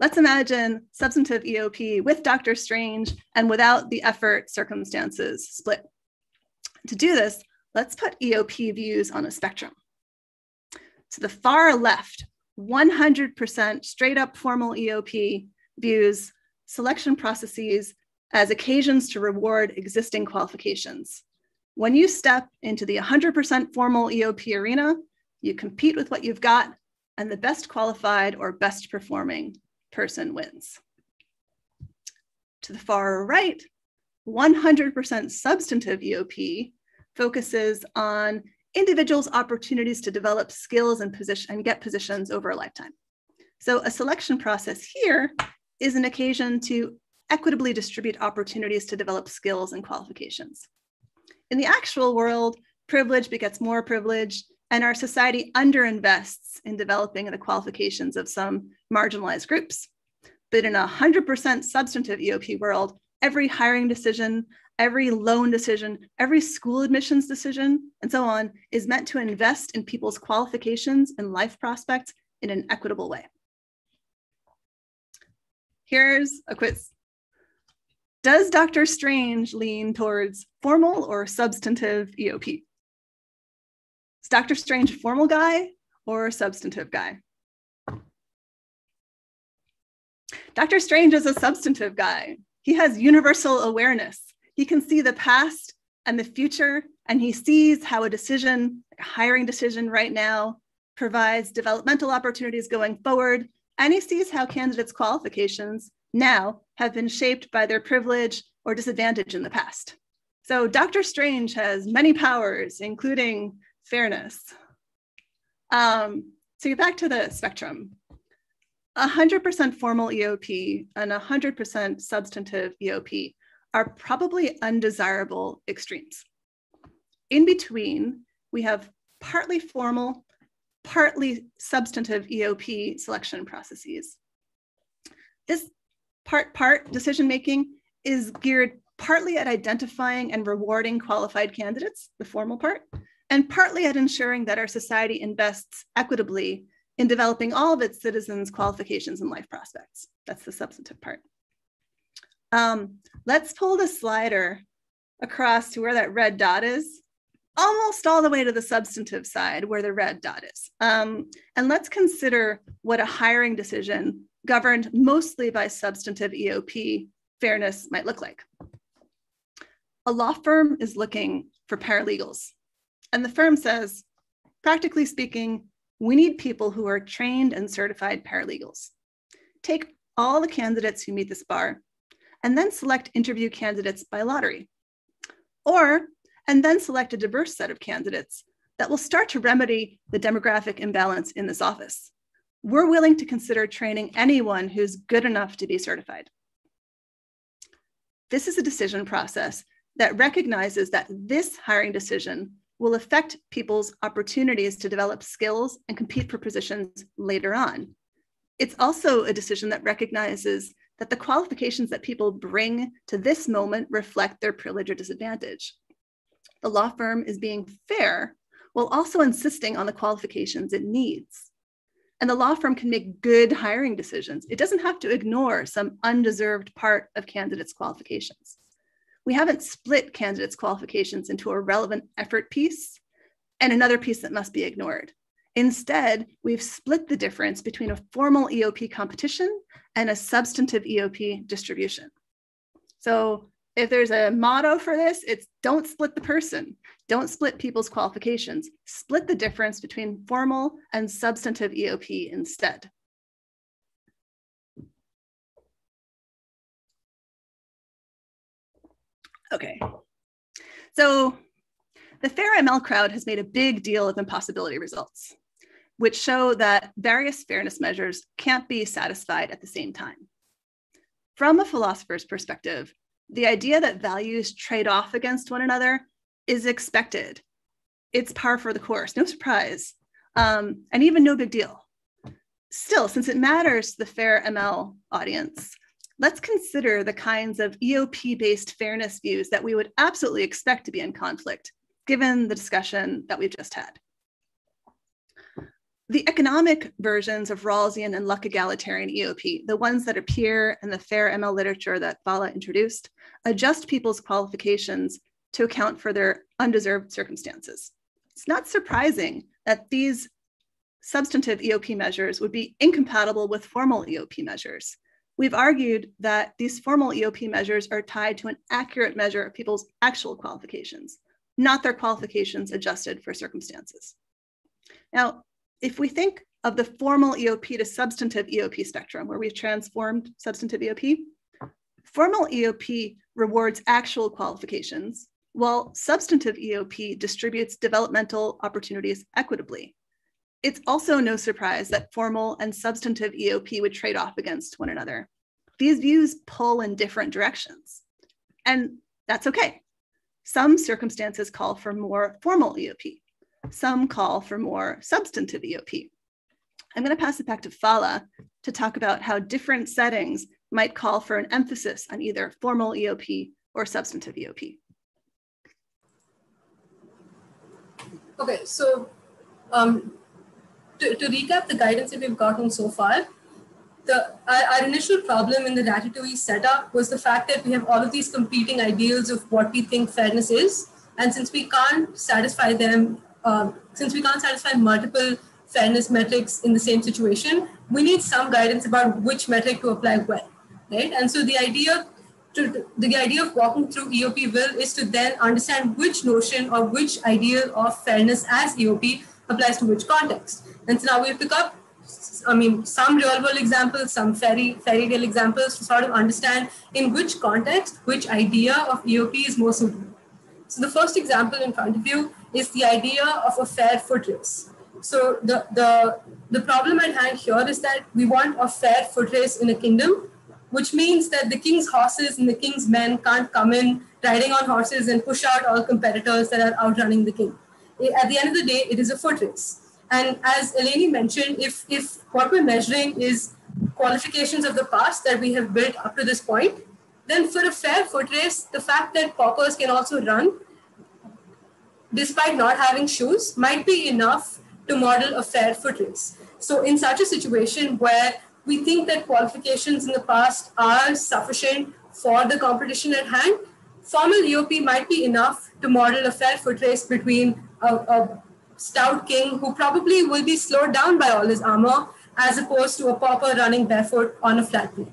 let's imagine substantive EOP with Dr. Strange and without the effort circumstances split. To do this, let's put EOP views on a spectrum. To the far left, 100% straight up formal EOP views selection processes as occasions to reward existing qualifications. When you step into the 100% formal EOP arena, you compete with what you've got, and the best qualified or best performing person wins. To the far right, 100% substantive EOP focuses on individuals' opportunities to develop skills and get positions over a lifetime. So a selection process here is an occasion to equitably distribute opportunities to develop skills and qualifications. In the actual world, privilege begets more privilege, and our society underinvests in developing the qualifications of some marginalized groups. But in a 100% substantive EOP world, every hiring decision, every loan decision, every school admissions decision, and so on, is meant to invest in people's qualifications and life prospects in an equitable way. Here's a quiz. Does Dr. Strange lean towards formal or substantive EOP? Is Dr. Strange a formal guy or a substantive guy? Dr. Strange is a substantive guy. He has universal awareness. He can see the past and the future, and he sees how a decision, like a hiring decision right now, provides developmental opportunities going forward, and he sees how candidates' qualifications now have been shaped by their privilege or disadvantage in the past. So Dr. Strange has many powers, including fairness. So get back to the spectrum. 100% formal EOP and 100% substantive EOP are probably undesirable extremes. In between, we have partly formal, partly substantive EOP selection processes. This part decision-making is geared partly at identifying and rewarding qualified candidates, the formal part, and partly at ensuring that our society invests equitably in developing all of its citizens' qualifications and life prospects. That's the substantive part. Let's pull the slider across to where that red dot is, almost all the way to the substantive side where the red dot is. And let's consider what a hiring decision governed mostly by substantive EOP fairness might look like. A law firm is looking for paralegals. And the firm says, practically speaking, we need people who are trained and certified paralegals. Take all the candidates who meet this bar, and then select interview candidates by lottery. And then select a diverse set of candidates that will start to remedy the demographic imbalance in this office. We're willing to consider training anyone who's good enough to be certified. This is a decision process that recognizes that this hiring decision will affect people's opportunities to develop skills and compete for positions later on. It's also a decision that recognizes that the qualifications that people bring to this moment reflect their privilege or disadvantage. The law firm is being fair while also insisting on the qualifications it needs. And the law firm can make good hiring decisions. It doesn't have to ignore some undeserved part of candidates' qualifications. We haven't split candidates' qualifications into a relevant effort piece and another piece that must be ignored. Instead, we've split the difference between a formal EOP competition and a substantive EOP distribution. So if there's a motto for this, it's don't split the person, don't split people's qualifications, split the difference between formal and substantive EOP instead. Okay, so the FAIR-ML crowd has made a big deal of impossibility results, which show that various fairness measures can't be satisfied at the same time. From a philosopher's perspective, the idea that values trade off against one another is expected. It's par for the course, no surprise, and even no big deal. Still, since it matters to the FAIR-ML audience, let's consider the kinds of EOP-based fairness views that we would absolutely expect to be in conflict, given the discussion that we've just had. The economic versions of Rawlsian and Luck egalitarian EOP, the ones that appear in the FAIR-ML literature that Falaah introduced, adjust people's qualifications to account for their undeserved circumstances. It's not surprising that these substantive EOP measures would be incompatible with formal EOP measures. We've argued that these formal EOP measures are tied to an accurate measure of people's actual qualifications, not their qualifications adjusted for circumstances. Now, if we think of the formal EOP to substantive EOP spectrum, where we've transformed substantive EOP, formal EOP rewards actual qualifications, while substantive EOP distributes developmental opportunities equitably. It's also no surprise that formal and substantive EOP would trade off against one another. These views pull in different directions, and that's okay. Some circumstances call for more formal EOP. Some call for more substantive EOP. I'm going to pass it back to Falaah to talk about how different settings might call for an emphasis on either formal EOP or substantive EOP. Okay, so to recap the guidance that we've gotten so far, our initial problem in the Ratatouille setup was the fact that we have all of these competing ideals of what we think fairness is. And since we can't satisfy them, since we can't satisfy multiple fairness metrics in the same situation, we need some guidance about which metric to apply when, right? And so the idea of walking through EOP will is to then understand which notion or which ideal of fairness as EOP applies to which context. And so now we'll pick up, some real world examples, some fairy tale examples to sort of understand in which context, which idea of EOP is more suitable. So the first example in front of you is the idea of a fair foot race. So the problem at hand here is that we want a fair foot race in a kingdom, which means that the king's horses and the king's men can't come in riding on horses and push out all competitors that are outrunning the king. At the end of the day, it is a foot race. And as Eleni mentioned, if what we're measuring is qualifications of the past that we have built up to this point, then for a fair foot race, the fact that paupers can also run, despite not having shoes, might be enough to model a fair foot race. So in such a situation where we think that qualifications in the past are sufficient for the competition at hand, formal EOP might be enough to model a fair foot race between a stout king who probably will be slowed down by all his armor, as opposed to a pauper running barefoot on a flat plain.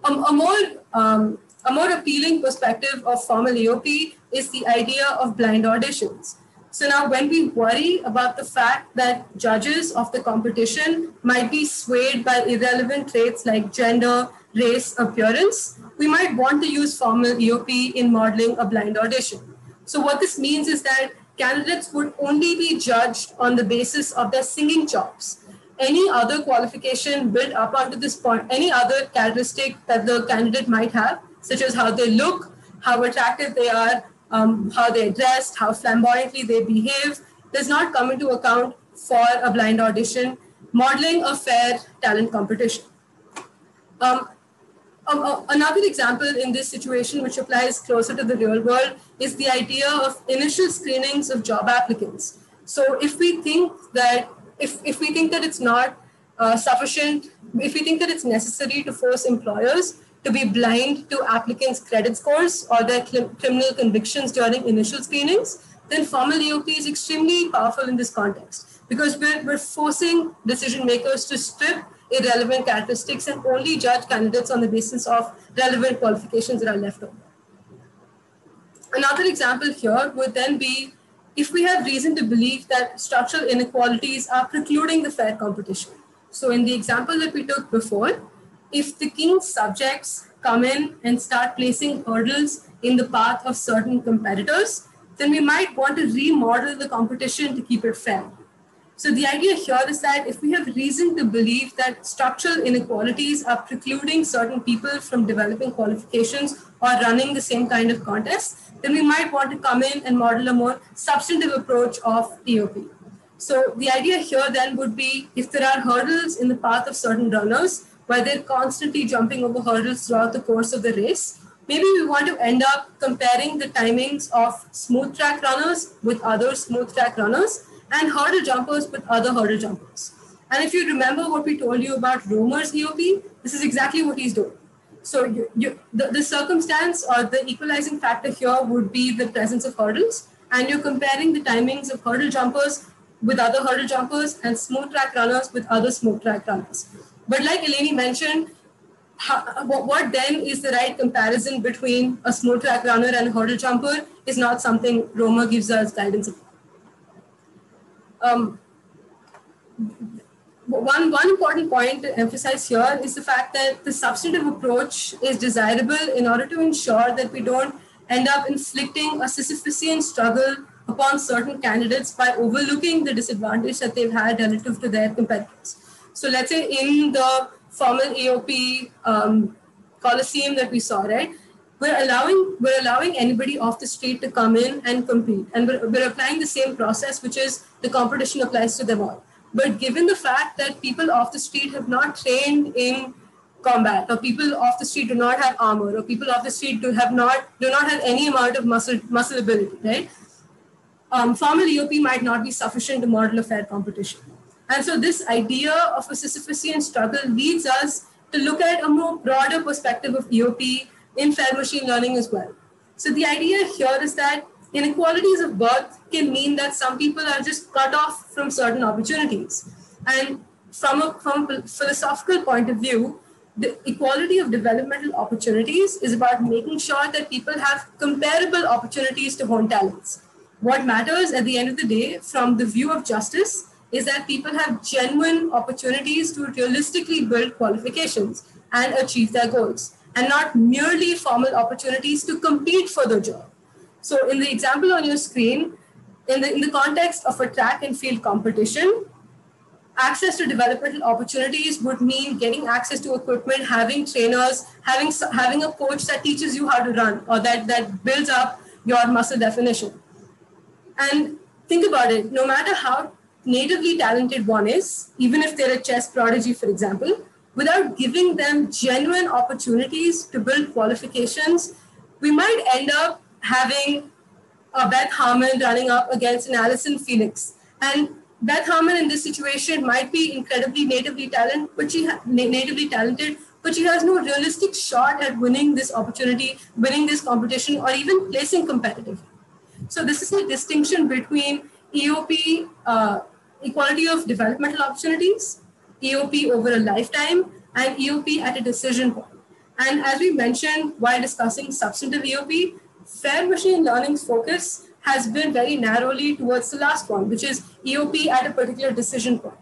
A A more appealing perspective of formal EOP is the idea of blind auditions. So now when we worry about the fact that judges of the competition might be swayed by irrelevant traits like gender, race, appearance, we might want to use formal EOP in modeling a blind audition. So what this means is that candidates would only be judged on the basis of their singing chops. Any other qualification built up onto this point, any other characteristic that the candidate might have, such as how they look, how attractive they are, how they're dressed, how flamboyantly they behave, does not come into account for a blind audition, modeling a fair talent competition. Another example in this situation, which applies closer to the real world, is the idea of initial screenings of job applicants. So if we think that if we think that it's not sufficient, if we think that it's necessary to force employers to be blind to applicants' credit scores or their criminal convictions during initial screenings, then formal EOP is extremely powerful in this context, because we're forcing decision makers to strip irrelevant characteristics and only judge candidates on the basis of relevant qualifications that are left over. Another example here would then be if we have reason to believe that structural inequalities are precluding the fair competition. So in the example that we took before, if the king's subjects come in and start placing hurdles in the path of certain competitors, then we might want to remodel the competition to keep it fair. So the idea here is that if we have reason to believe that structural inequalities are precluding certain people from developing qualifications or running the same kind of contest, then we might want to come in and model a more substantive approach of EOP. So the idea here then would be if there are hurdles in the path of certain runners, where they're constantly jumping over hurdles throughout the course of the race, maybe we want to end up comparing the timings of smooth track runners with other smooth track runners and hurdle jumpers with other hurdle jumpers. And if you remember what we told you about Romer's EOP, this is exactly what he's doing. So the circumstance or the equalizing factor here would be the presence of hurdles, and you're comparing the timings of hurdle jumpers with other hurdle jumpers and smooth track runners with other smooth track runners. But like Eleni mentioned, what then is the right comparison between a smooth track runner and a hurdle jumper is not something Romer gives us guidance about. One important point to emphasize here is the fact that the substantive approach is desirable in order to ensure that we don't end up inflicting a Sisyphean struggle upon certain candidates by overlooking the disadvantage that they've had relative to their competitors. So let's say in the formal EOP Coliseum that we saw, right? We're allowing anybody off the street to come in and compete. And we're applying the same process, which is the competition applies to them all. But given the fact that people off the street have not trained in combat, or people off the street do not have armor, or people off the street do not have any amount of muscle ability, right? Formal EOP might not be sufficient to model a fair competition. And so this idea of a Sisyphean struggle leads us to look at a more broader perspective of EOP in fair machine learning as well. So the idea here is that inequalities of birth can mean that some people are just cut off from certain opportunities. And from a philosophical point of view, the equality of developmental opportunities is about making sure that people have comparable opportunities to hone talents. What matters at the end of the day, from the view of justice, is that people have genuine opportunities to realistically build qualifications and achieve their goals, and not merely formal opportunities to compete for the job. So in the example on your screen, in the context of a track and field competition, access to developmental opportunities would mean getting access to equipment, having trainers, having a coach that teaches you how to run, or that builds up your muscle definition. And think about it, no matter how natively talented one is, even if they're a chess prodigy, for example, without giving them genuine opportunities to build qualifications, we might end up having a Beth Harmon running up against an Alison Felix. And Beth Harmon in this situation might be incredibly natively talented, but she has no realistic shot at winning this opportunity, winning this competition, or even placing competitively. So this is a distinction between EOP, equality of developmental opportunities, EOP over a lifetime, and EOP at a decision point. And as we mentioned while discussing substantive EOP, fair machine learning's focus has been very narrowly towards the last one, which is EOP at a particular decision point.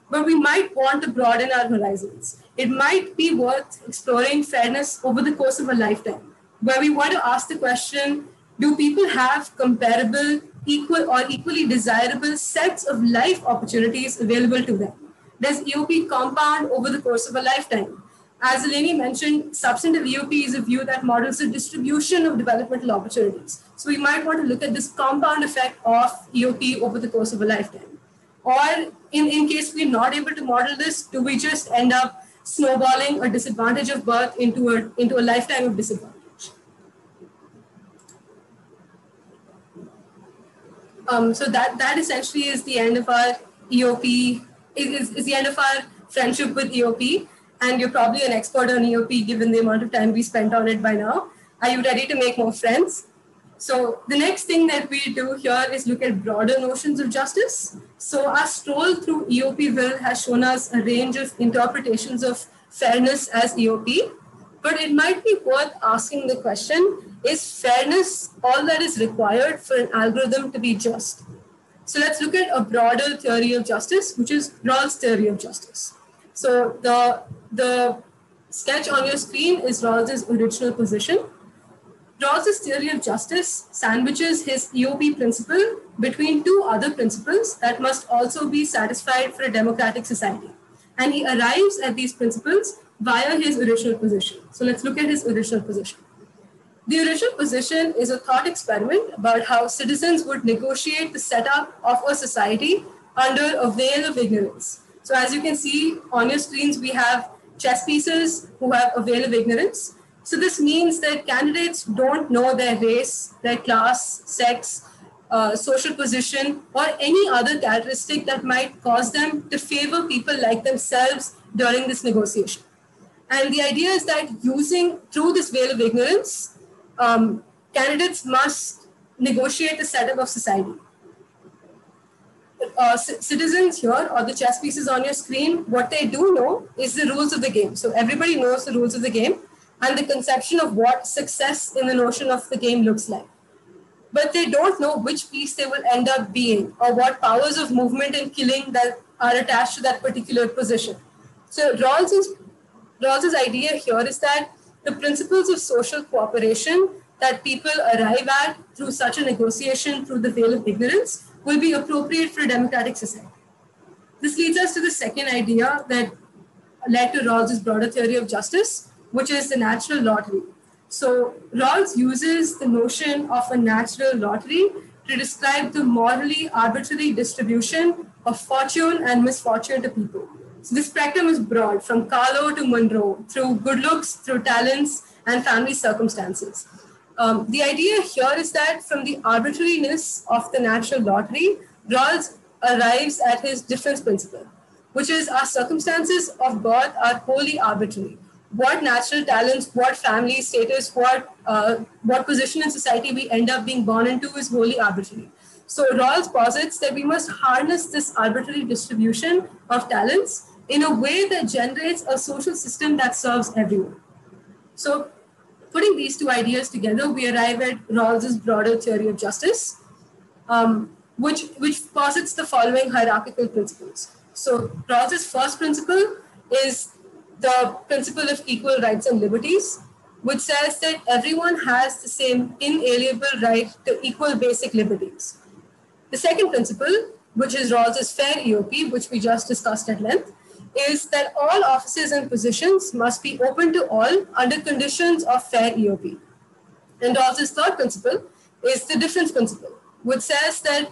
But we might want to broaden our horizons. It might be worth exploring fairness over the course of a lifetime, where we want to ask the question, do people have comparable, equal, or equally desirable sets of life opportunities available to them? Does EOP compound over the course of a lifetime? As Eleni mentioned, substantive EOP is a view that models the distribution of developmental opportunities. So we might want to look at this compound effect of EOP over the course of a lifetime. Or in case we're not able to model this, do we just end up snowballing a disadvantage of birth into a lifetime of disadvantage? So that essentially is the end of our EOP, is the end of our friendship with EOP. And you're probably an expert on EOP given the amount of time we spent on it by now. Are you ready to make more friends? So the next thing that we do here is look at broader notions of justice. So our stroll through EOPville has shown us a range of interpretations of fairness as EOP, but it might be worth asking the question, is fairness all that is required for an algorithm to be just? So let's look at a broader theory of justice, which is Rawls' theory of justice. So the sketch on your screen is Rawls's original position. Rawls's theory of justice sandwiches his EOP principle between two other principles that must also be satisfied for a democratic society. And he arrives at these principles via his original position. So let's look at his original position. The original position is a thought experiment about how citizens would negotiate the setup of a society under a veil of ignorance. So as you can see on your screens, we have chess pieces who have a veil of ignorance. So this means that candidates don't know their race, their class, sex, social position, or any other characteristic that might cause them to favor people like themselves during this negotiation. And the idea is that through this veil of ignorance, candidates must negotiate the setup of society. Citizens here, or the chess pieces on your screen, what they do know is the rules of the game. So everybody knows the rules of the game and the conception of what success in the notion of the game looks like. But they don't know which piece they will end up being or what powers of movement and killing that are attached to that particular position. So Rawls's idea here is that the principles of social cooperation that people arrive at through such a negotiation through the veil of ignorance will be appropriate for a democratic society. This leads us to the second idea that led to Rawls's broader theory of justice, which is the natural lottery. So Rawls uses the notion of a natural lottery to describe the morally arbitrary distribution of fortune and misfortune to people. So the spectrum is broad, from Carlo to Monroe, through good looks, through talents, and family circumstances. The idea here is that from the arbitrariness of the natural lottery, Rawls arrives at his difference principle, which is our circumstances of birth are wholly arbitrary. What natural talents, what family status, what position in society we end up being born into is wholly arbitrary. So Rawls posits that we must harness this arbitrary distribution of talents in a way that generates a social system that serves everyone. So putting these two ideas together, we arrive at Rawls's broader theory of justice, which posits the following hierarchical principles. So Rawls's first principle is the principle of equal rights and liberties, which says that everyone has the same inalienable right to equal basic liberties. The second principle, which is Rawls's fair EOP, which we just discussed at length, is that all offices and positions must be open to all under conditions of fair EOP. And Rawls's third principle is the difference principle, which says that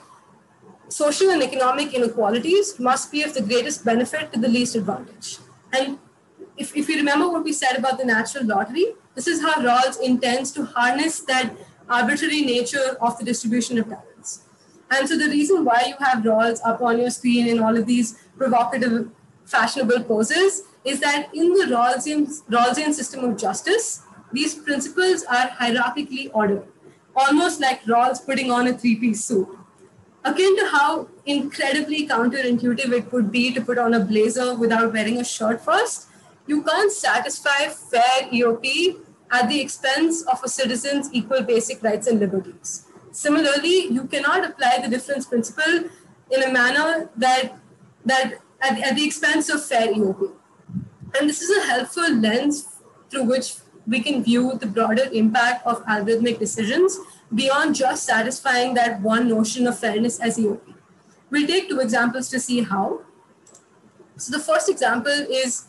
social and economic inequalities must be of the greatest benefit to the least advantage. And if you remember what we said about the natural lottery, this is how Rawls intends to harness that arbitrary nature of the distribution of talents. And so the reason why you have Rawls up on your screen in all of these provocative, fashionable poses is that in the Rawlsian system of justice, these principles are hierarchically ordered, almost like Rawls putting on a three-piece suit. Akin to how incredibly counterintuitive it would be to put on a blazer without wearing a shirt first, You can't satisfy fair EOP at the expense of a citizen's equal basic rights and liberties. Similarly, you cannot apply the difference principle in a manner that at the expense of fair EOP. And this is a helpful lens through which we can view the broader impact of algorithmic decisions beyond just satisfying that one notion of fairness as EOP. We'll take two examples to see how. So the first example is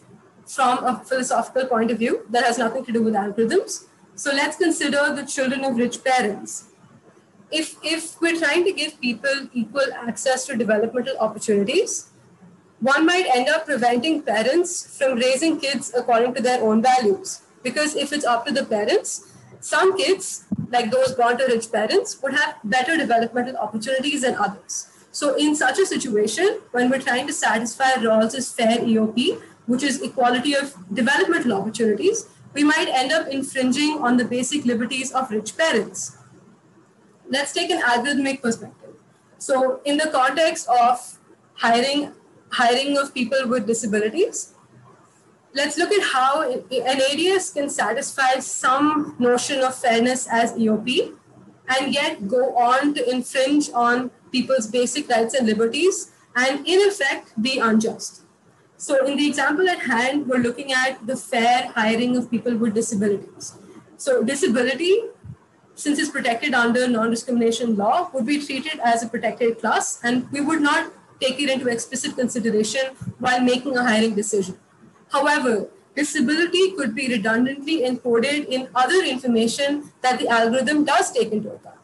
from a philosophical point of view that has nothing to do with algorithms. So let's consider the children of rich parents. If we're trying to give people equal access to developmental opportunities, one might end up preventing parents from raising kids according to their own values. Because if it's up to the parents, some kids, like those born to rich parents, would have better developmental opportunities than others. So in such a situation, when we're trying to satisfy Rawls's fair EOP, which is equality of developmental opportunities, we might end up infringing on the basic liberties of rich parents. Let's take an algorithmic perspective. So in the context of hiring of people with disabilities, let's look at how an ADS can satisfy some notion of fairness as EOP and yet go on to infringe on people's basic rights and liberties and in effect be unjust. So in the example at hand, we're looking at the fair hiring of people with disabilities. So disability, since it's protected under non-discrimination law, would be treated as a protected class, and we would not take it into explicit consideration while making a hiring decision. However, disability could be redundantly encoded in other information that the algorithm does take into account.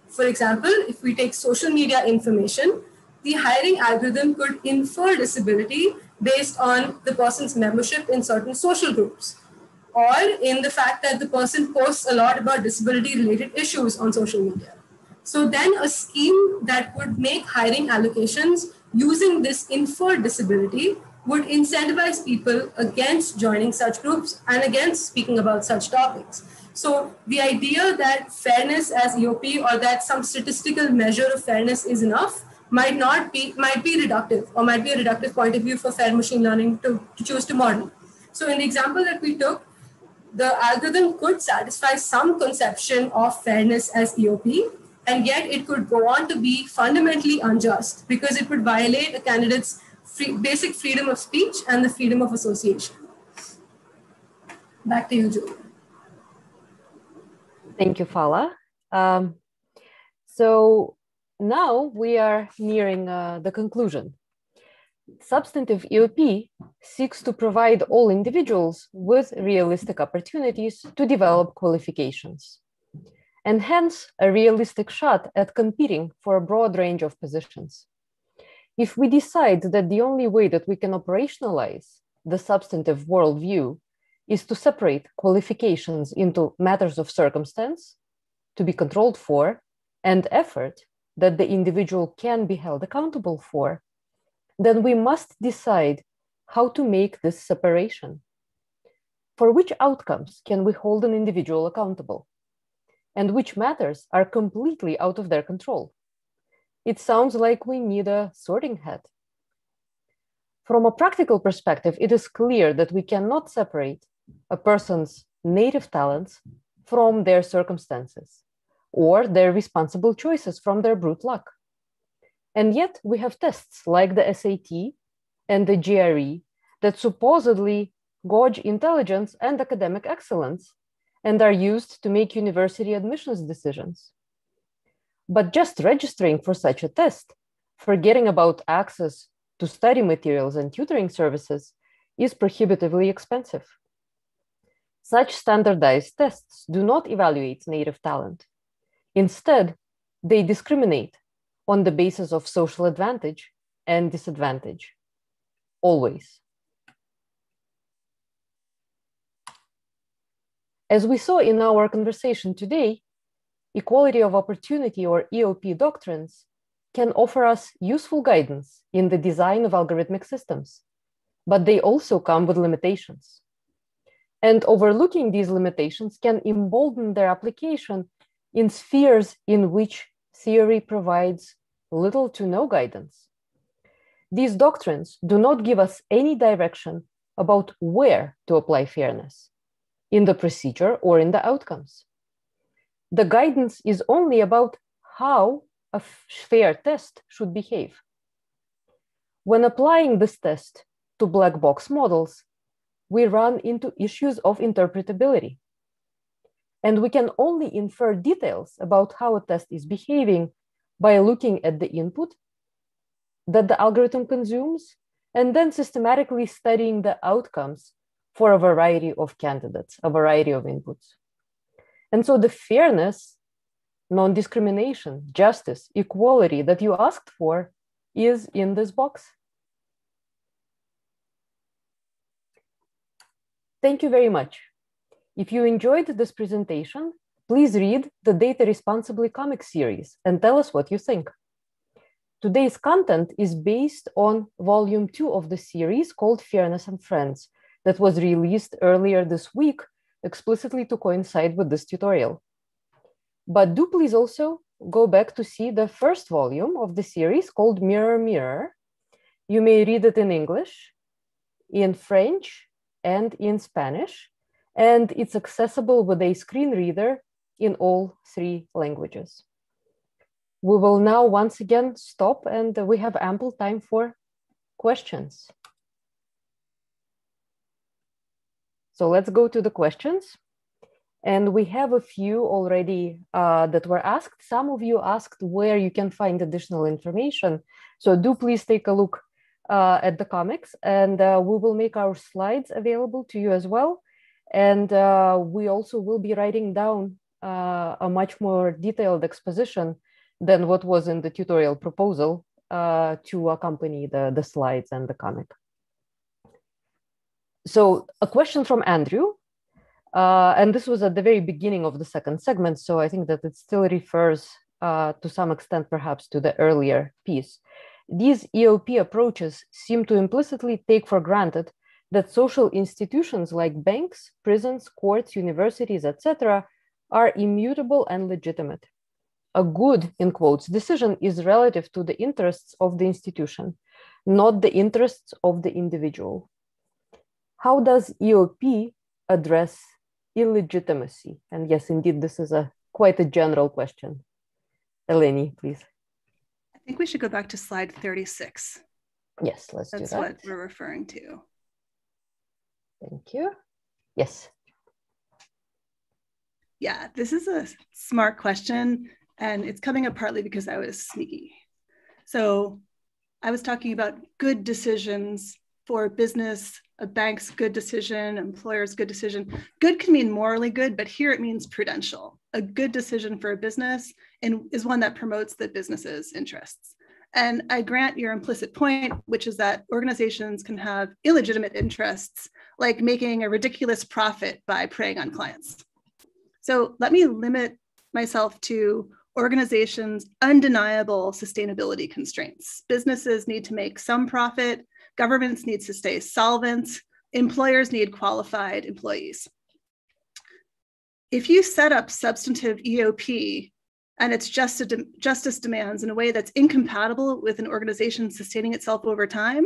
For example, if we take social media information, the hiring algorithm could infer disability based on the person's membership in certain social groups, or in the fact that the person posts a lot about disability-related issues on social media. So then a scheme that would make hiring allocations using this inferred disability would incentivize people against joining such groups and against speaking about such topics. So the idea that fairness as EOP or that some statistical measure of fairness is enough might be reductive, or might be a reductive point of view for fair machine learning to choose to model. So in the example that we took, the algorithm could satisfy some conception of fairness as EOP, and yet it could go on to be fundamentally unjust because it would violate a candidate's basic freedom of speech and the freedom of association. Back to you, Julie. Thank you, Falaah. So now we are nearing the conclusion. Substantive EOP seeks to provide all individuals with realistic opportunities to develop qualifications, and hence a realistic shot at competing for a broad range of positions. If we decide that the only way that we can operationalize the substantive worldview is to separate qualifications into matters of circumstance, to be controlled for, and effort that the individual can be held accountable for, then we must decide how to make this separation. For which outcomes can we hold an individual accountable? And which matters are completely out of their control? It sounds like we need a sorting hat. From a practical perspective, it is clear that we cannot separate a person's native talents from their circumstances, or their responsible choices from their brute luck. And yet we have tests like the SAT and the GRE that supposedly gauge intelligence and academic excellence and are used to make university admissions decisions. But just registering for such a test, forgetting about access to study materials and tutoring services, is prohibitively expensive. Such standardized tests do not evaluate native talent. Instead, they discriminate on the basis of social advantage and disadvantage, always. As we saw in our conversation today, equality of opportunity, or EOP doctrines, can offer us useful guidance in the design of algorithmic systems, but they also come with limitations. And overlooking these limitations can embolden their application in spheres in which theory provides little to no guidance. These doctrines do not give us any direction about where to apply fairness, in the procedure or in the outcomes. The guidance is only about how a fair test should behave. When applying this test to black box models, we run into issues of interpretability. And we can only infer details about how a test is behaving by looking at the input that the algorithm consumes, and then systematically studying the outcomes for a variety of candidates, a variety of inputs. And so the fairness, non-discrimination, justice, equality that you asked for is in this box. Thank you very much. If you enjoyed this presentation, please read the Data Responsibly comic series and tell us what you think. Today's content is based on volume 2 of the series called Fairness and Friends that was released earlier this week explicitly to coincide with this tutorial. But do please also go back to see the first volume of the series called Mirror, Mirror. You may read it in English, in French, and in Spanish, and it's accessible with a screen reader in all 3 languages. We will now once again stop, and we have ample time for questions. So let's go to the questions. And we have a few already that were asked. Some of you asked where you can find additional information. So do please take a look at the comics, and we will make our slides available to you as well. And we also will be writing down a much more detailed exposition than what was in the tutorial proposal to accompany the slides and the comic. So a question from Andrew, and this was at the very beginning of the second segment, so I think that it still refers to some extent perhaps to the earlier piece. These EOP approaches seem to implicitly take for granted that social institutions like banks, prisons, courts, universities, etc., are immutable and legitimate. A good, in quotes, decision is relative to the interests of the institution, not the interests of the individual. How does EOP address illegitimacy? And yes, indeed, this is quite a general question. Eleni, please. I think we should go back to slide 36. Yes, let's do that. That's what we're referring to. Thank you. Yes. Yeah, this is a smart question, and it's coming up partly because I was sneaky. So I was talking about good decisions for business, a bank's good decision, employer's good decision. Good can mean morally good, but here it means prudential. A good decision for a business is one that promotes the business's interests. And I grant your implicit point, which is that organizations can have illegitimate interests, like making a ridiculous profit by preying on clients. So let me limit myself to organizations' undeniable sustainability constraints. Businesses need to make some profit, governments need to stay solvent, employers need qualified employees. If you set up substantive EOP and its justice demands in a way that's incompatible with an organization sustaining itself over time,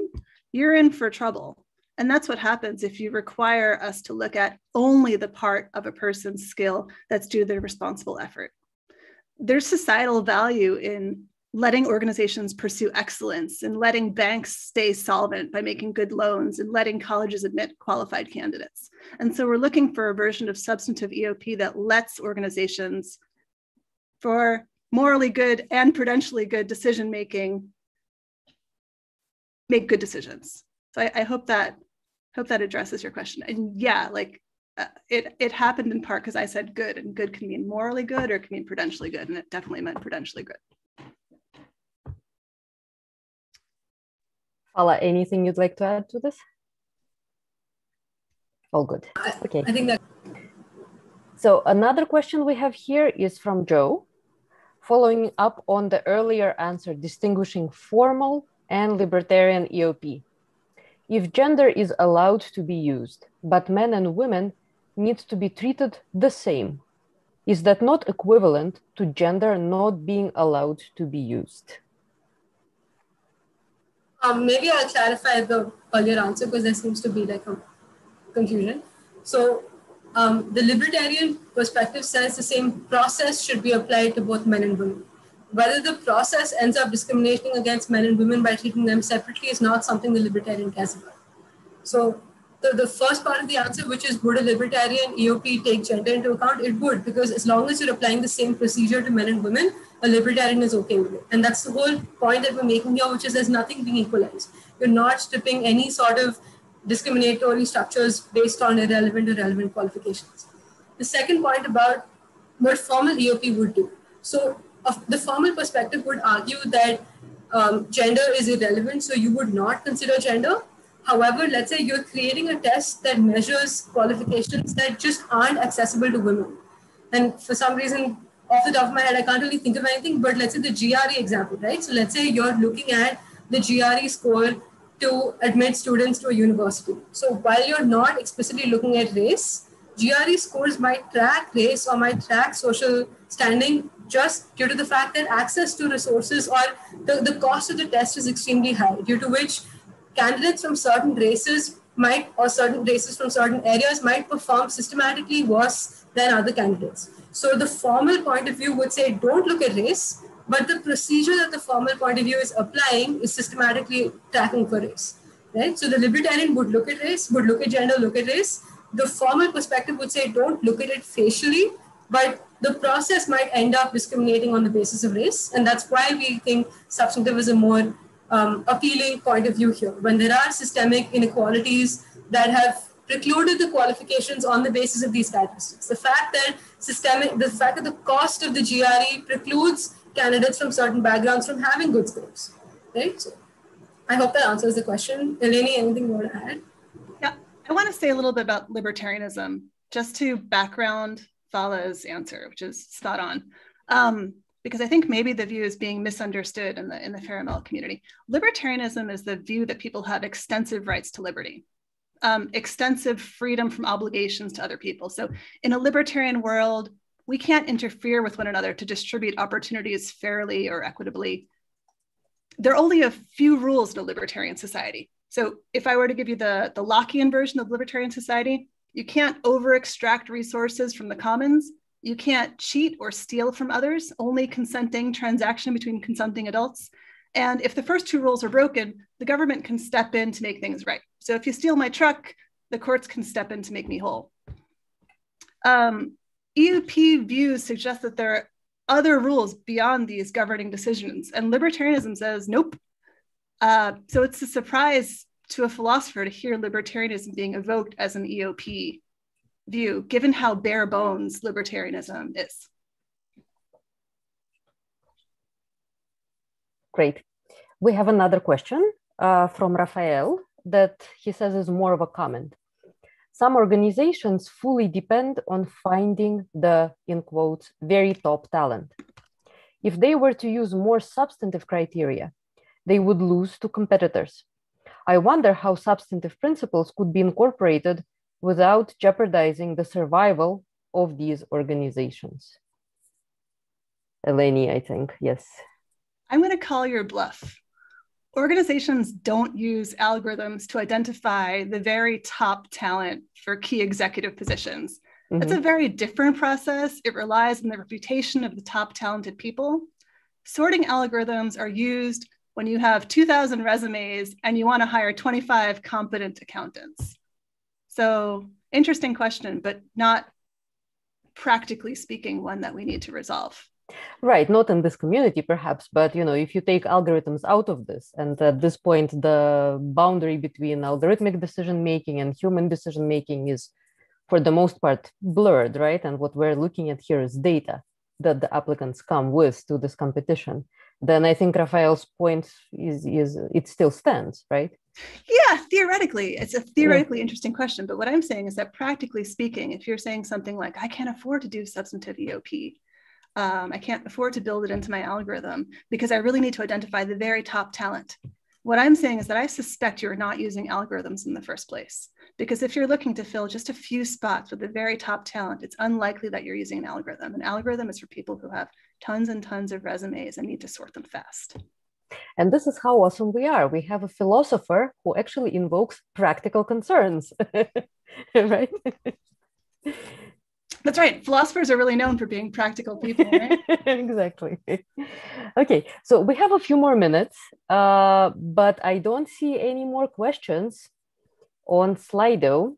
you're in for trouble. And that's what happens if you require us to look at only the part of a person's skill that's due to their responsible effort. There's societal value in letting organizations pursue excellence and letting banks stay solvent by making good loans and letting colleges admit qualified candidates. And so we're looking for a version of substantive EOP that lets organizations, for morally good and prudentially good decision-making, make good decisions. So I hope that addresses your question. And yeah, like it happened in part because I said good, and good can mean morally good or it can mean prudentially good, and it definitely meant prudentially good. Falaah, anything you'd like to add to this? All good. Okay. I think that. So another question we have here is from Joe, following up on the earlier answer, distinguishing formal and libertarian EOP. If gender is allowed to be used, but men and women need to be treated the same, is that not equivalent to gender not being allowed to be used? Maybe I'll clarify the earlier answer because there seems to be like a confusion. So the libertarian perspective says the same process should be applied to both men and women. Whether the process ends up discriminating against men and women by treating them separately is not something the libertarian cares about. So the first part of the answer, which is would a libertarian EOP take gender into account? It would, because as long as you're applying the same procedure to men and women, a libertarian is okay with it. And that's the whole point that we're making here, which is there's nothing being equalized. You're not stripping any sort of discriminatory structures based on irrelevant or relevant qualifications. The second point about what formal EOP would do. So the formal perspective would argue that gender is irrelevant, so you would not consider gender. However, let's say you're creating a test that measures qualifications that just aren't accessible to women. And for some reason, off the top of my head, I can't really think of anything, but let's say the GRE example, right? So let's say you're looking at the GRE score to admit students to a university. So while you're not explicitly looking at race, GRE scores might track race or might track social standing just due to the fact that access to resources or the cost of the test is extremely high, due to which candidates from certain races might, or certain races from certain areas might perform systematically worse than other candidates. So the formal point of view would say, don't look at race, but the procedure that the formal point of view is applying is systematically tracking for race, right? So the libertarian would look at race, would look at gender, look at race. The formal perspective would say, don't look at it facially, but the process might end up discriminating on the basis of race. And that's why we think substantive is a more appealing point of view here. When there are systemic inequalities that have precluded the qualifications on the basis of these characteristics, the fact that the cost of the GRE precludes candidates from certain backgrounds from having good scores, right? So I hope that answers the question. Eleni, anything you want to add? Yeah, I want to say a little bit about libertarianism, just to background Falah's answer, which is spot on. Because I think maybe the view is being misunderstood in the FAML community. Libertarianism is the view that people have extensive rights to liberty, extensive freedom from obligations to other people. So in a libertarian world, we can't interfere with one another to distribute opportunities fairly or equitably. There are only a few rules in a libertarian society. So if I were to give you the Lockean version of libertarian society, you can't over-extract resources from the commons. You can't cheat or steal from others, only consenting transaction between consenting adults. And if the first two rules are broken, the government can step in to make things right. So if you steal my truck, the courts can step in to make me whole. EOP views suggest that there are other rules beyond these governing decisions, and libertarianism says, nope. So it's a surprise to a philosopher to hear libertarianism being evoked as an EOP view, given how bare bones libertarianism is. Great. We have another question from Raphael that he says is more of a comment. Some organizations fully depend on finding the, in quotes, very top talent. If they were to use more substantive criteria, they would lose to competitors. I wonder how substantive principles could be incorporated without jeopardizing the survival of these organizations. Eleni, I think, yes. I'm going to call your bluff. Organizations don't use algorithms to identify the very top talent for key executive positions. Mm-hmm. It's a very different process. It relies on the reputation of the top talented people. Sorting algorithms are used when you have 2,000 resumes and you want to hire 25 competent accountants. So interesting question, but not practically speaking, one that we need to resolve. Right, not in this community perhaps, but if you take algorithms out of this, and at this point, the boundary between algorithmic decision-making and human decision-making is for the most part blurred, right? And what we're looking at here is data that the applicants come with to this competition. Then I think Raphael's point is it still stands, right? Yeah, theoretically, it's a theoretically interesting question. But what I'm saying is that practically speaking, if you're saying something like, I can't afford to do substantive EOP, I can't afford to build it into my algorithm because I really need to identify the very top talent. What I'm saying is that I suspect you're not using algorithms in the first place. Because if you're looking to fill just a few spots with the very top talent, it's unlikely that you're using an algorithm. An algorithm is for people who have tons and tons of resumes and need to sort them fast. And this is how awesome we are. We have a philosopher who actually invokes practical concerns, right? That's right. Philosophers are really known for being practical people, right? Exactly. Okay, so we have a few more minutes, but I don't see any more questions on Slido.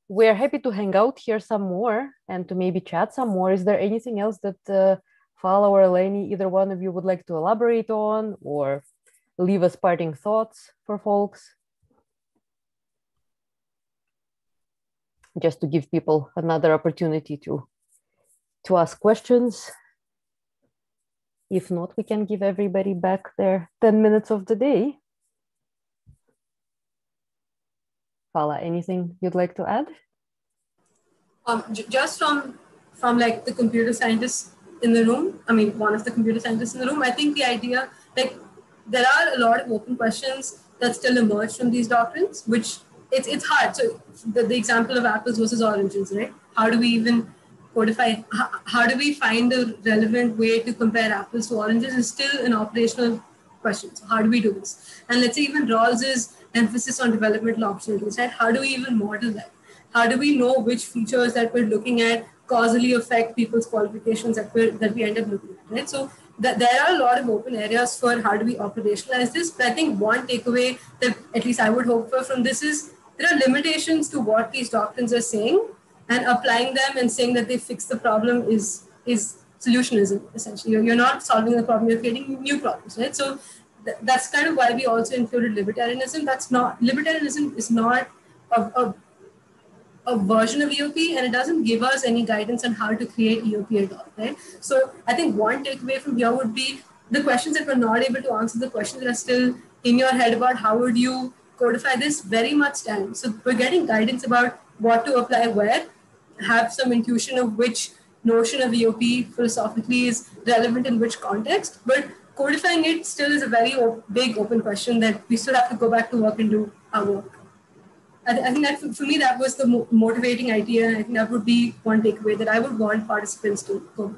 We're happy to hang out here some more and to maybe chat some more. Is there anything else that Falaah or Eleni, either one of you would like to elaborate on or leave us parting thoughts for folks? Just to give people another opportunity to ask questions. If not, we can give everybody back their 10 minutes of the day. Falaah, anything you'd like to add? Just from like the computer scientists in the room, I mean, one of the computer scientists in the room, I think the idea, like, there are a lot of open questions that still emerge from these doctrines, which it's hard. So the example of apples versus oranges, right? How do we even codify, how do we find a relevant way to compare apples to oranges is still an operational question. So how do we do this? And let's say even Rawls's emphasis on developmental opportunities, right? How do we even model that? How do we know which features that we're looking at causally affect people's qualifications that we end up looking at, right? So there are a lot of open areas for how do we operationalize this. But I think one takeaway that at least I would hope for from this is there are limitations to what these doctrines are saying, and applying them and saying that they fix the problem is solutionism, essentially. You're not solving the problem, you're creating new problems, right? So that's kind of why we also included libertarianism. Libertarianism is not a version of EOP, and it doesn't give us any guidance on how to create EOP at all, right? So I think one takeaway from here would be the questions that we're not able to answer, the questions that are still in your head about how would you codify this, very much stand. So we're getting guidance about what to apply where, have some intuition of which notion of EOP philosophically is relevant in which context, but codifying it still is a very big open question that we still have to go back to work and do our work. I think that for me, that was the motivating idea. I think that would be one takeaway that I would want participants to go.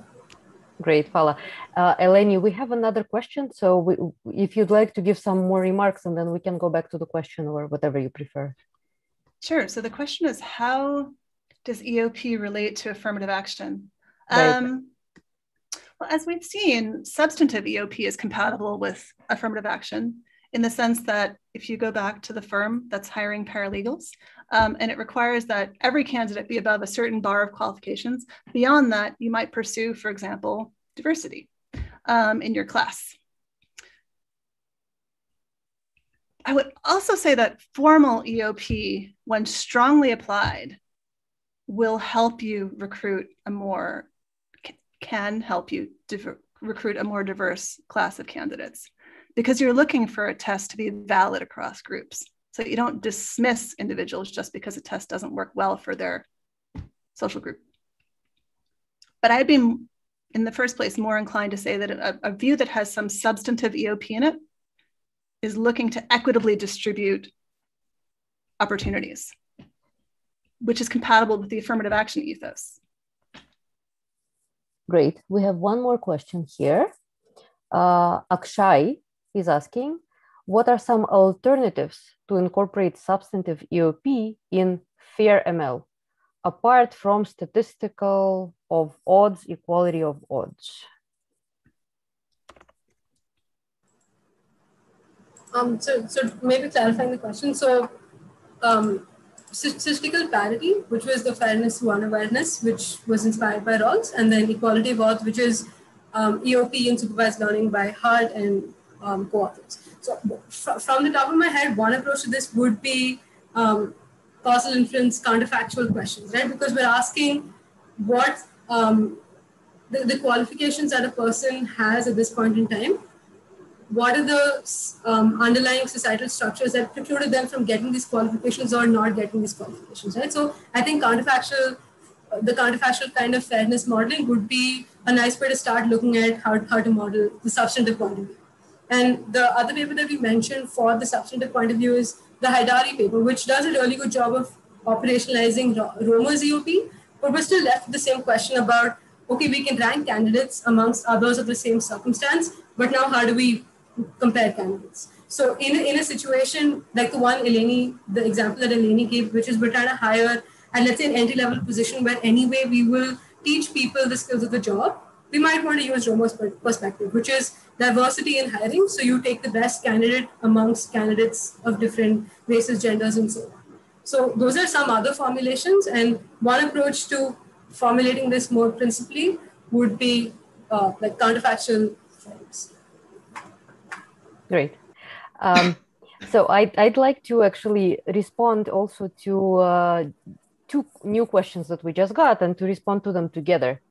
Great, Falaah. Eleni, we have another question. So if you'd like to give some more remarks, and then we can go back to the question or whatever you prefer. Sure. So the question is, how does EOP relate to affirmative action? Right. Well, as we've seen, substantive EOP is compatible with affirmative action, in the sense that if you go back to the firm that's hiring paralegals, and it requires that every candidate be above a certain bar of qualifications. Beyond that, you might pursue, for example, diversity in your class. I would also say that formal EOP, when strongly applied, will help you recruit can help you recruit a more diverse class of candidates, because you're looking for a test to be valid across groups. So you don't dismiss individuals just because a test doesn't work well for their social group. But I'd be, in the first place, more inclined to say that a view that has some substantive EOP in it is looking to equitably distribute opportunities, which is compatible with the affirmative action ethos. Great. We have one more question here. Akshay is asking, what are some alternatives to incorporate substantive EOP in FAIR-ML, apart from statistical of odds, equality of odds? So maybe clarifying the question. So statistical parity, which was the fairness to unawareness, which was inspired by Rawls, and then equality of odds, which is EOP in supervised learning by Hart and co-authors. So from the top of my head, one approach to this would be causal inference counterfactual questions, right? Because we're asking what the qualifications that a person has at this point in time. What are the underlying societal structures that precluded them from getting these qualifications or not getting these qualifications, right? So I think the counterfactual kind of fairness modeling would be a nice way to start looking at how to model the substantive point of view. And the other paper that we mentioned for the substantive point of view is the Haidari paper, which does a really good job of operationalizing Romer's EOP, but we're still left with the same question about, okay, we can rank candidates amongst others of the same circumstance, but now how do we compare candidates. So in a situation like the example that Eleni gave, which is we're trying to hire at, let's say, an entry-level position where anyway we will teach people the skills of the job, we might want to use Romo's perspective, which is diversity in hiring. So you take the best candidate amongst candidates of different races, genders, and so on. So those are some other formulations. And one approach to formulating this more principally would be like counterfactual forms. Great. So I'd like to actually respond also to two new questions that we just got and to respond to them together.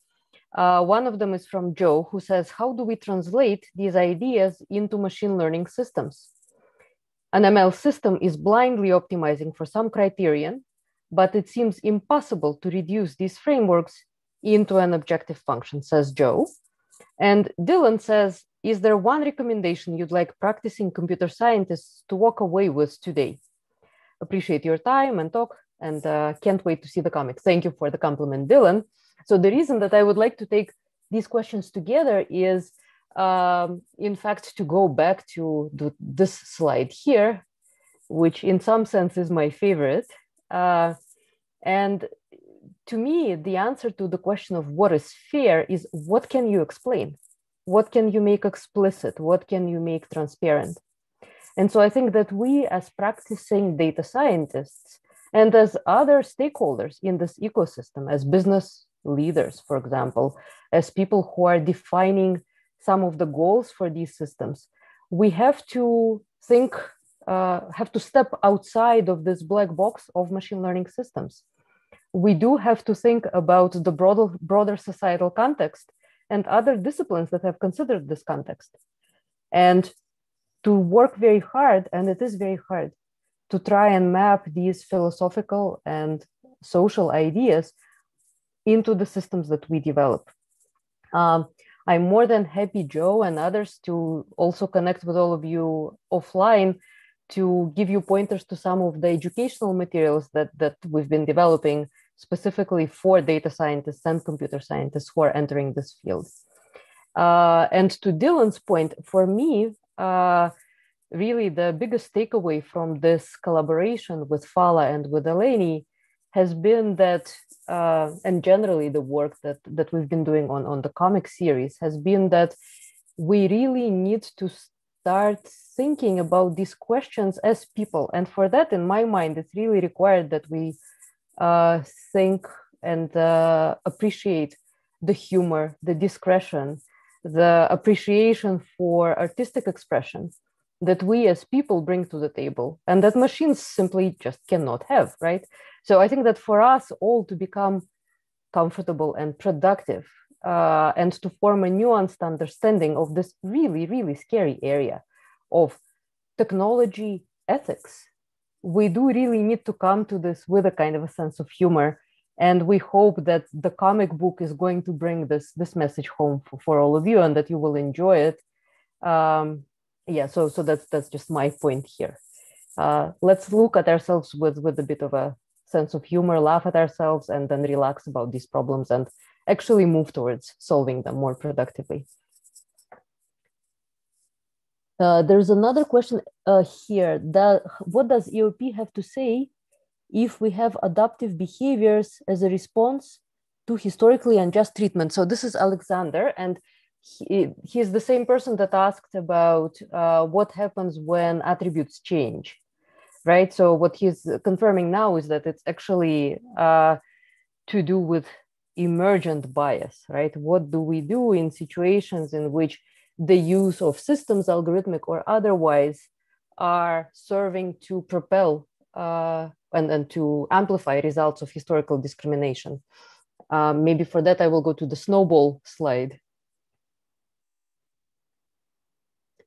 One of them is from Joe, who says, how do we translate these ideas into machine learning systems? An ML system is blindly optimizing for some criterion, but it seems impossible to reduce these frameworks into an objective function, says Joe. And Dylan says, is there one recommendation you'd like practicing computer scientists to walk away with today? Appreciate your time and talk, and can't wait to see the comics. Thank you for the compliment, Dylan. So the reason that I would like to take these questions together is, in fact, to go back to this slide here, which in some sense is my favorite. And to me, the answer to the question of what is fair is what can you explain? What can you make explicit? What can you make transparent? And so I think that we as practicing data scientists and as other stakeholders in this ecosystem, as business leaders, for example, as people who are defining some of the goals for these systems, we have to think, have to step outside of this black box of machine learning systems. We do have to think about the broader societal context and other disciplines that have considered this context. And to work very hard, and it is very hard, to try and map these philosophical and social ideas into the systems that we develop. I'm more than happy, Joe and others, to also connect with all of you offline to give you pointers to some of the educational materials that we've been developing specifically for data scientists and computer scientists who are entering this field. And to Dylan's point, for me, really the biggest takeaway from this collaboration with Falaah and with Eleni has been that, and generally the work that we've been doing on the comic series has been that we really need to start thinking about these questions as people. And for that, in my mind, it's really required that we think and appreciate the humor, the discretion, the appreciation for artistic expression that we as people bring to the table and that machines simply just cannot have, right? So I think that for us all to become comfortable and productive and to form a nuanced understanding of this really, really scary area of technology ethics, we do really need to come to this with a kind of a sense of humor. And we hope that the comic book is going to bring this message home for all of you and that you will enjoy it. Yeah, so that's just my point here. Let's look at ourselves with a bit of a sense of humor, laugh at ourselves, and then relax about these problems and actually move towards solving them more productively. There's another question here. What does EOP have to say if we have adaptive behaviors as a response to historically unjust treatment? So this is Alexander, and he's the same person that asked about what happens when attributes change, right? So what he's confirming now is that it's actually to do with emergent bias, right? What do we do in situations in which the use of systems, algorithmic or otherwise, are serving to propel and to amplify results of historical discrimination? Maybe for that, I will go to the snowball slide.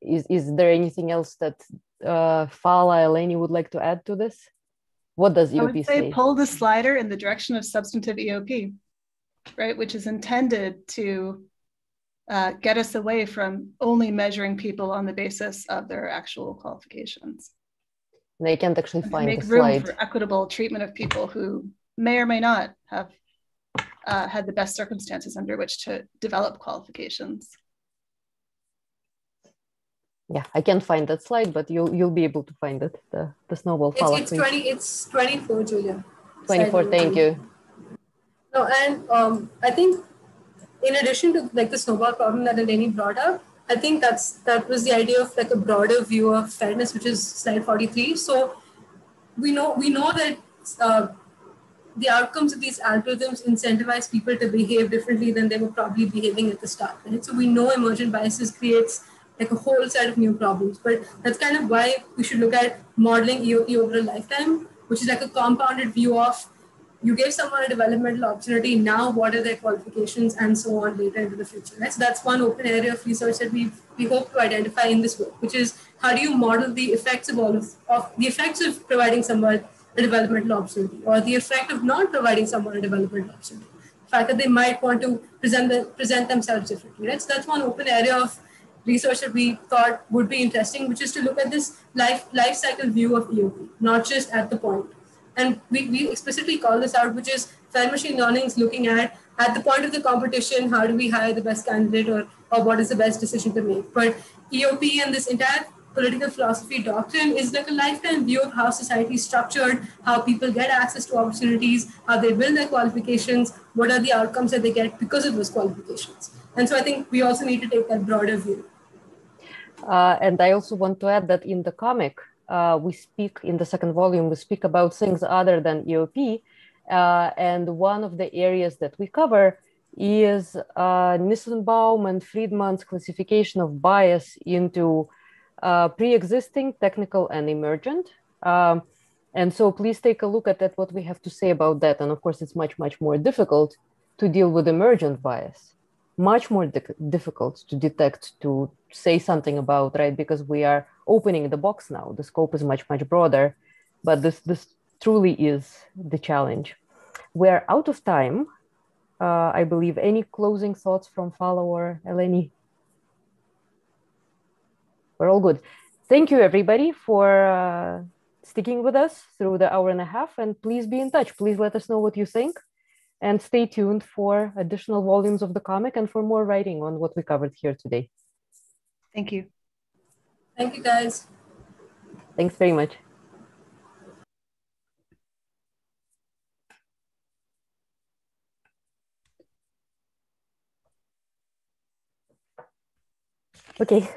Is there anything else that Falaah, Eleni would like to add to this? What does EOP I would say say? pull the slider in the direction of substantive EOP, right? Which is intended to get us away from only measuring people on the basis of their actual qualifications. They can't actually find make the room slide. for equitable treatment of people who may or may not have had the best circumstances under which to develop qualifications. Yeah, I can't find that slide, but you'll be able to find it. The snowball It's fallacy. 24, Julia. 24. Thank you. No, and I think in addition to like the snowball problem that Eleni brought up, I think that was the idea of like a broader view of fairness, which is slide 43. So we know that the outcomes of these algorithms incentivize people to behave differently than they were probably behaving at the start. Right? So we know emergent biases creates like a whole set of new problems, but that's kind of why we should look at modeling EOP over a lifetime, which is like a compounded view of you give someone a developmental opportunity, now what are their qualifications and so on later into the future. Right? So that's one open area of research that we hope to identify in this work, which is how do you model the effects of the effects of providing someone a developmental opportunity or the effect of not providing someone a developmental opportunity. The fact that they might want to present themselves differently. Right? So that's one open area of research that we thought would be interesting, which is to look at this life cycle view of EOP, not just at the point. And we explicitly call this out, which is fair machine learning is looking at the point of the competition, how do we hire the best candidate or what is the best decision to make. But EOP and this entire political philosophy doctrine is like a lifetime view of how society is structured, how people get access to opportunities, how they build their qualifications, what are the outcomes that they get because of those qualifications. And so I think we also need to take that broader view. And I also want to add that in the comic, we speak in the second volume, we speak about things other than EOP. And one of the areas that we cover is Nissenbaum and Friedman's classification of bias into pre-existing, technical, and emergent. And so please take a look at what we have to say about that. And of course, it's much, much more difficult to deal with emergent bias. Much more difficult to detect, to say something about, right? Because we are opening the box now. The scope is much, much broader, but this truly is the challenge. We're out of time. I believe. Any closing thoughts from Falaah or Eleni? We're all good. Thank you, everybody, for sticking with us through the hour and a half. And please be in touch. Please let us know what you think. And stay tuned for additional volumes of the comic and for more writing on what we covered here today. Thank you. Thank you, guys. Thanks very much. Okay.